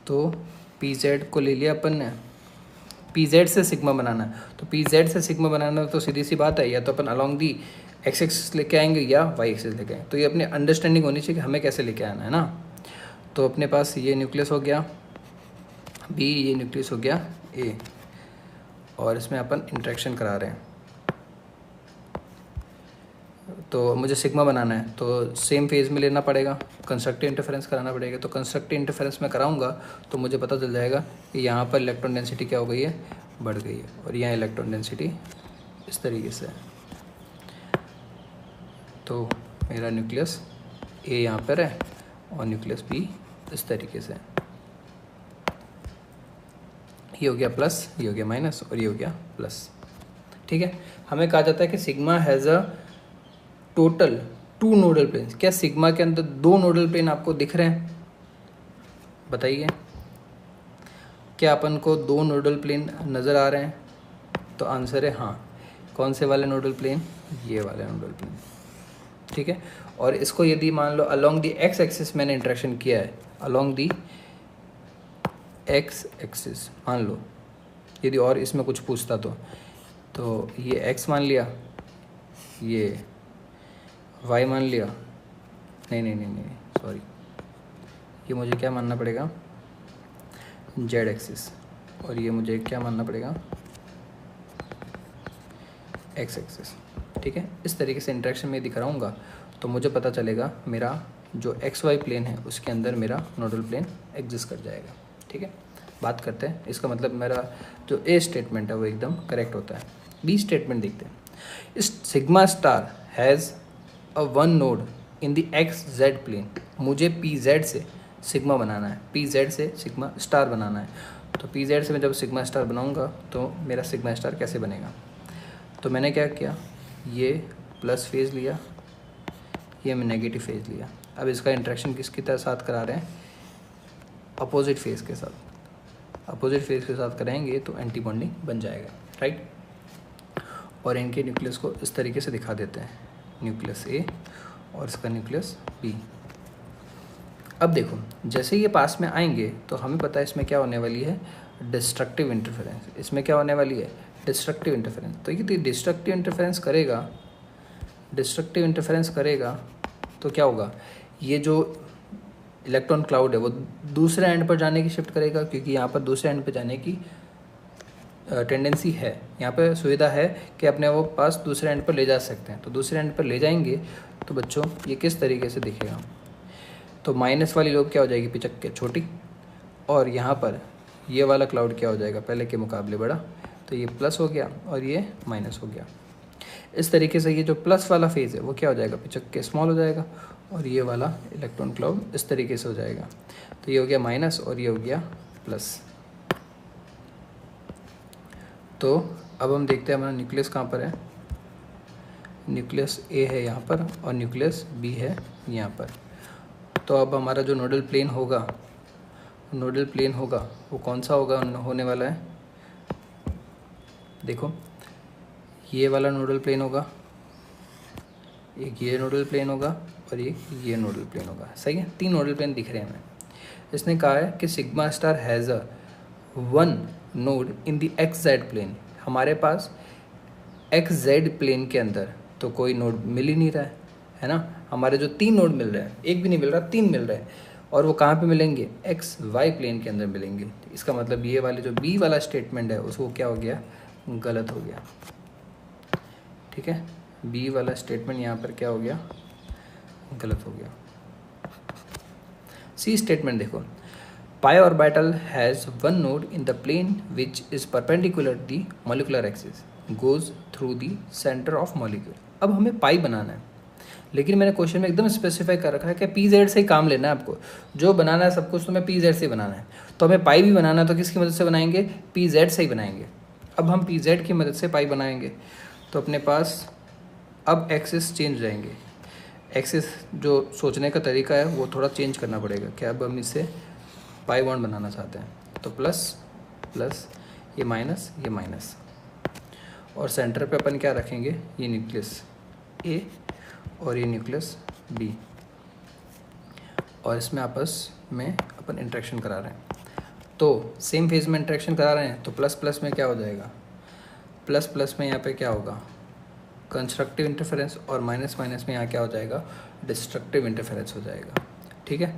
तो pz को ले लिया अपन ने, pz से सिग्मा बनाना है। तो pz से सिग्मा बनाना तो सीधी सी बात है, या तो अपन अलॉन्ग दी x एक्सिस लेके आएंगे या y एक्सिस लेके आएंगे। तो ये अपनी अंडरस्टैंडिंग होनी चाहिए कि हमें कैसे लेके आना है ना। तो अपने पास ये न्यूक्लियस हो गया B, ये न्यूक्लियस हो गया A, और इसमें अपन इंटरेक्शन करा रहे हैं। तो मुझे सिग्मा बनाना है तो सेम फेज में लेना पड़ेगा, कंस्ट्रक्टिव इंटरफेरेंस कराना पड़ेगा। तो कंस्ट्रक्टिव इंटरफेरेंस में कराऊंगा तो मुझे पता चल जाएगा कि यहाँ पर इलेक्ट्रॉन डेंसिटी क्या हो गई है, बढ़ गई है, और यहाँ इलेक्ट्रॉन डेंसिटी इस तरीके से है। तो मेरा न्यूक्लियस A यहाँ पर है और न्यूक्लियस B इस तरीके से है। ये हो गया प्लस, ये हो गया माइनस, और ये हो गया प्लस, ठीक है। हमें कहा जाता है कि sigma has a total 2 nodal plane. क्या सिग्मा के अंदर 2 नोडल प्लेन आपको दिख रहे हैं, बताइए। क्या अपन को 2 नोडल प्लेन नज़र आ रहे हैं? तो आंसर है हाँ। कौन से वाले नोडल प्लेन, ये वाले नोडल प्लेन, ठीक है। और इसको यदि मान लो अलोंग दी एक्स एक्सिस मैंने इंटरेक्शन किया है, अलोंग दी एक्स एक्सिस मान लो, यदि और इसमें कुछ पूछता तो ये एक्स मान लिया, ये वाई मान लिया, नहीं सॉरी, ये मुझे क्या मानना पड़ेगा, जेड एक्सिस, और ये मुझे क्या मानना पड़ेगा, एक्स एक्सिस, ठीक है। इस तरीके से इंटरेक्शन में दिखाऊंगा तो मुझे पता चलेगा मेरा जो एक्स वाई प्लेन है उसके अंदर मेरा नोडल प्लेन एग्जिस्ट कर जाएगा, ठीक है। बात करते हैं, इसका मतलब मेरा जो ए स्टेटमेंट है वो एकदम करेक्ट होता है। बी स्टेटमेंट देखते हैं। इस sigma star has a 1 node in the x z plane. मुझे पी जेड से सिग्मा बनाना है, पी जेड से सिग्मा स्टार बनाना है। तो पी जेड से मैं जब सिग्मा स्टार बनाऊंगा तो मेरा सिग्मा स्टार कैसे बनेगा। तो मैंने क्या किया, ये प्लस फेज़ लिया, ये मैं नेगेटिव फेज़ लिया। अब इसका इंटरेक्शन किसके साथ करा रहे हैं, अपोजिट फेज़ के साथ। अपोजिट फेज़ के साथ करेंगे तो एंटी बॉन्डिंग बन जाएगा, राइट। और इनके न्यूक्लियस को इस तरीके से दिखा देते हैं, न्यूक्लियस ए और इसका न्यूक्लियस बी। अब देखो, जैसे ये पास में आएंगे तो हमें पता है इसमें क्या होने वाली है, डिस्ट्रक्टिव इंटरफेरेंस। इसमें क्या होने वाली है, डिस्ट्रक्टिव इंटरफेरेंस। तो ये डिस्ट्रक्टिव इंटरफेरेंस करेगा, डिस्ट्रक्टिव इंटरफेरेंस करेगा तो क्या होगा, ये जो इलेक्ट्रॉन क्लाउड है वो दूसरे एंड पर जाने की शिफ्ट करेगा, क्योंकि यहाँ पर दूसरे एंड पर जाने की टेंडेंसी है, यहाँ पर सुविधा है कि अपने वो पास दूसरे एंड पर ले जा सकते हैं। तो दूसरे एंड पर ले जाएंगे तो बच्चों ये किस तरीके से दिखेगा, तो माइनस वाली लोब क्या हो जाएगी, पिचक के छोटी, और यहाँ पर ये वाला क्लाउड क्या हो जाएगा, पहले के मुकाबले बड़ा। तो ये प्लस हो गया और ये माइनस हो गया। इस तरीके से ये जो प्लस वाला फेज़ है वो क्या हो जाएगा, पिचक के स्मॉल हो जाएगा, और ये वाला इलेक्ट्रॉन क्लाउड इस तरीके से हो जाएगा। तो ये हो गया माइनस और ये हो गया प्लस। तो अब हम देखते हैं हमारा न्यूक्लियस कहाँ पर है, न्यूक्लियस ए है यहाँ पर और न्यूक्लियस बी है यहाँ पर। तो अब हमारा जो नोडल प्लेन होगा, नोडल प्लेन होगा वो कौन सा होगा, होने वाला है, देखो ये वाला नोडल प्लेन होगा, एक ये नोडल प्लेन होगा और ये नोडल प्लेन होगा, सही है। 3 नोडल प्लेन दिख रहे हैं हमें। इसने कहा है कि sigma star has a 1 node in the x z plane. हमारे पास एक्स जेड प्लेन के अंदर तो कोई नोड मिल ही नहीं रहा है ना। हमारे जो 3 नोड मिल रहे हैं, एक भी नहीं मिल रहा, 3 मिल रहे हैं, और वो कहाँ पे मिलेंगे, एक्स वाई प्लेन के अंदर मिलेंगे। इसका मतलब ये वाले जो बी वाला स्टेटमेंट है उसको क्या हो गया, गलत हो गया। ठीक है, बी वाला स्टेटमेंट यहाँ पर क्या हो गया, गलत हो गया। सी स्टेटमेंट देखो, pi orbital has one node in the plane which is perpendicular to the molecular axis goes through the center of molecule। अब हमें पाई बनाना है, लेकिन मैंने क्वेश्चन में एकदम स्पेसिफाई कर रखा है कि पी जेड से ही काम लेना है आपको, जो बनाना है सब कुछ तुम्हें पी जेड से ही बनाना है। तो हमें पाई भी बनाना है तो किसकी मदद से बनाएंगे, पी जेड से ही बनाएंगे। अब हम पी जेड की मदद से पाई बनाएंगे तो अपने पास अब एक्सिस चेंज हो जाएंगे। एक्सिस जो सोचने का तरीका है वो थोड़ा चेंज करना पड़ेगा कि अब हम इससे पाई बॉन्ड बनाना चाहते हैं तो प्लस प्लस, ये माइनस, और सेंटर पे अपन क्या रखेंगे, ये न्यूक्लियस ए और ये न्यूक्लियस बी, और इसमें आपस में अपन इंटरेक्शन करा रहे हैं। तो सेम फेज में इंटरेक्शन करा रहे हैं तो प्लस प्लस में क्या हो जाएगा, प्लस प्लस में यहाँ पे क्या होगा, कंस्ट्रक्टिव इंटरफेरेंस, और माइनस माइनस में यहाँ क्या हो जाएगा, डिस्ट्रक्टिव इंटरफेरेंस हो जाएगा। ठीक है,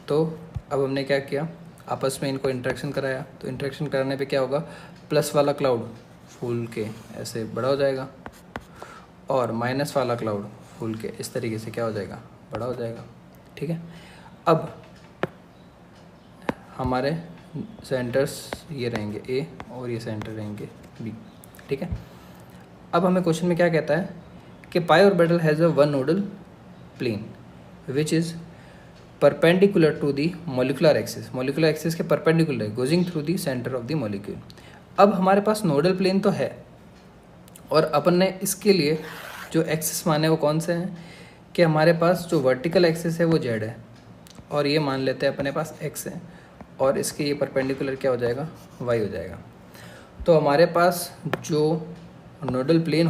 तो अब हमने क्या किया, आपस में इनको इंटरेक्शन कराया, तो इंटरेक्शन कराने पे क्या होगा, प्लस वाला क्लाउड फूल के ऐसे बड़ा हो जाएगा और माइनस वाला क्लाउड फूल के इस तरीके से क्या हो जाएगा, बड़ा हो जाएगा। ठीक है, अब हमारे सेंटर्स ये रहेंगे ए और ये सेंटर रहेंगे बी। ठीक है, अब हमें क्वेश्चन में क्या कहता है कि pi orbital has a one nodal plane which is perpendicular to the molecular axis, molecular axis के परपेंडिकुलर है, going through the centre of the molecule. अब हमारे पास नोडल प्लेन तो है और अपन ने इसके लिए जो एक्सिस माने वो कौन से हैं कि हमारे पास जो वर्टिकल एक्सिस है वो जेड है, और ये मान लेते हैं अपने पास एक्स है, और इसके ये परपेंडिकुलर क्या हो जाएगा, वाई हो जाएगा। तो हमारे पास जो नोडल प्लेन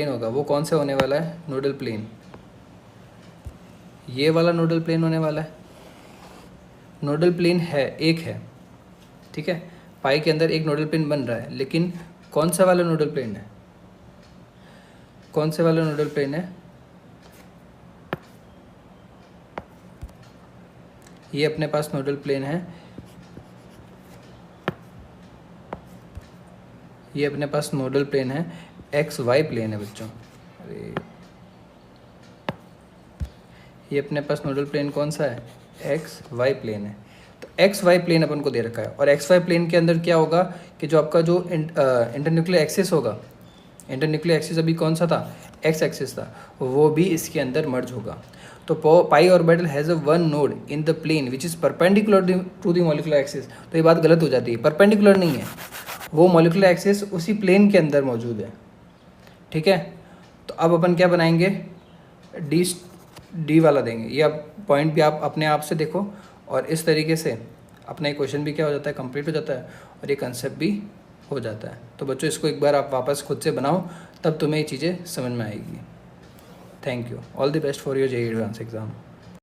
होगा वो कौन से होने वाला है, नोडल प्लेन ये वाला नोडल प्लेन होने वाला है। नोडल प्लेन है, एक है। ठीक है, पाई के अंदर एक नोडल प्लेन बन रहा है, लेकिन कौन सा वाला नोडल प्लेन है, कौन से वाला नोडल प्लेन है, ये अपने पास नोडल प्लेन है, ये अपने पास नोडल प्लेन है, एक्स वाई प्लेन है बच्चों। अरे ये अपने पास नोडल प्लेन कौन सा है, एक्स वाई प्लेन है। तो एक्स वाई प्लेन अपन को दे रखा है, और एक्स वाई प्लेन के अंदर क्या होगा कि जो आपका जो इंटरन्यूक्लियर एक्सिस होगा, इंटरन्यूक्लियर एक्सिस अभी कौन सा था, एक्स एक्सिस था, वो भी इसके अंदर मर्ज होगा। तो pi orbital has a one node in the plane which is perpendicular to the molecular axis. तो ये बात गलत हो जाती है, परपेंडिकुलर नहीं है, वो मॉलिक्यूलर एक्सिस उसी प्लेन के अंदर मौजूद है। ठीक है, तो अब अपन क्या बनाएंगे, डी वाला देंगे। ये अब पॉइंट भी आप अपने आप से देखो, और इस तरीके से अपना क्वेश्चन भी क्या हो जाता है, कंप्लीट हो जाता है, और ये कंसेप्ट भी हो जाता है। तो बच्चों इसको एक बार आप वापस खुद से बनाओ, तब तुम्हें ये चीज़ें समझ में आएगी। Thank you, all the best for your JEE advance exam.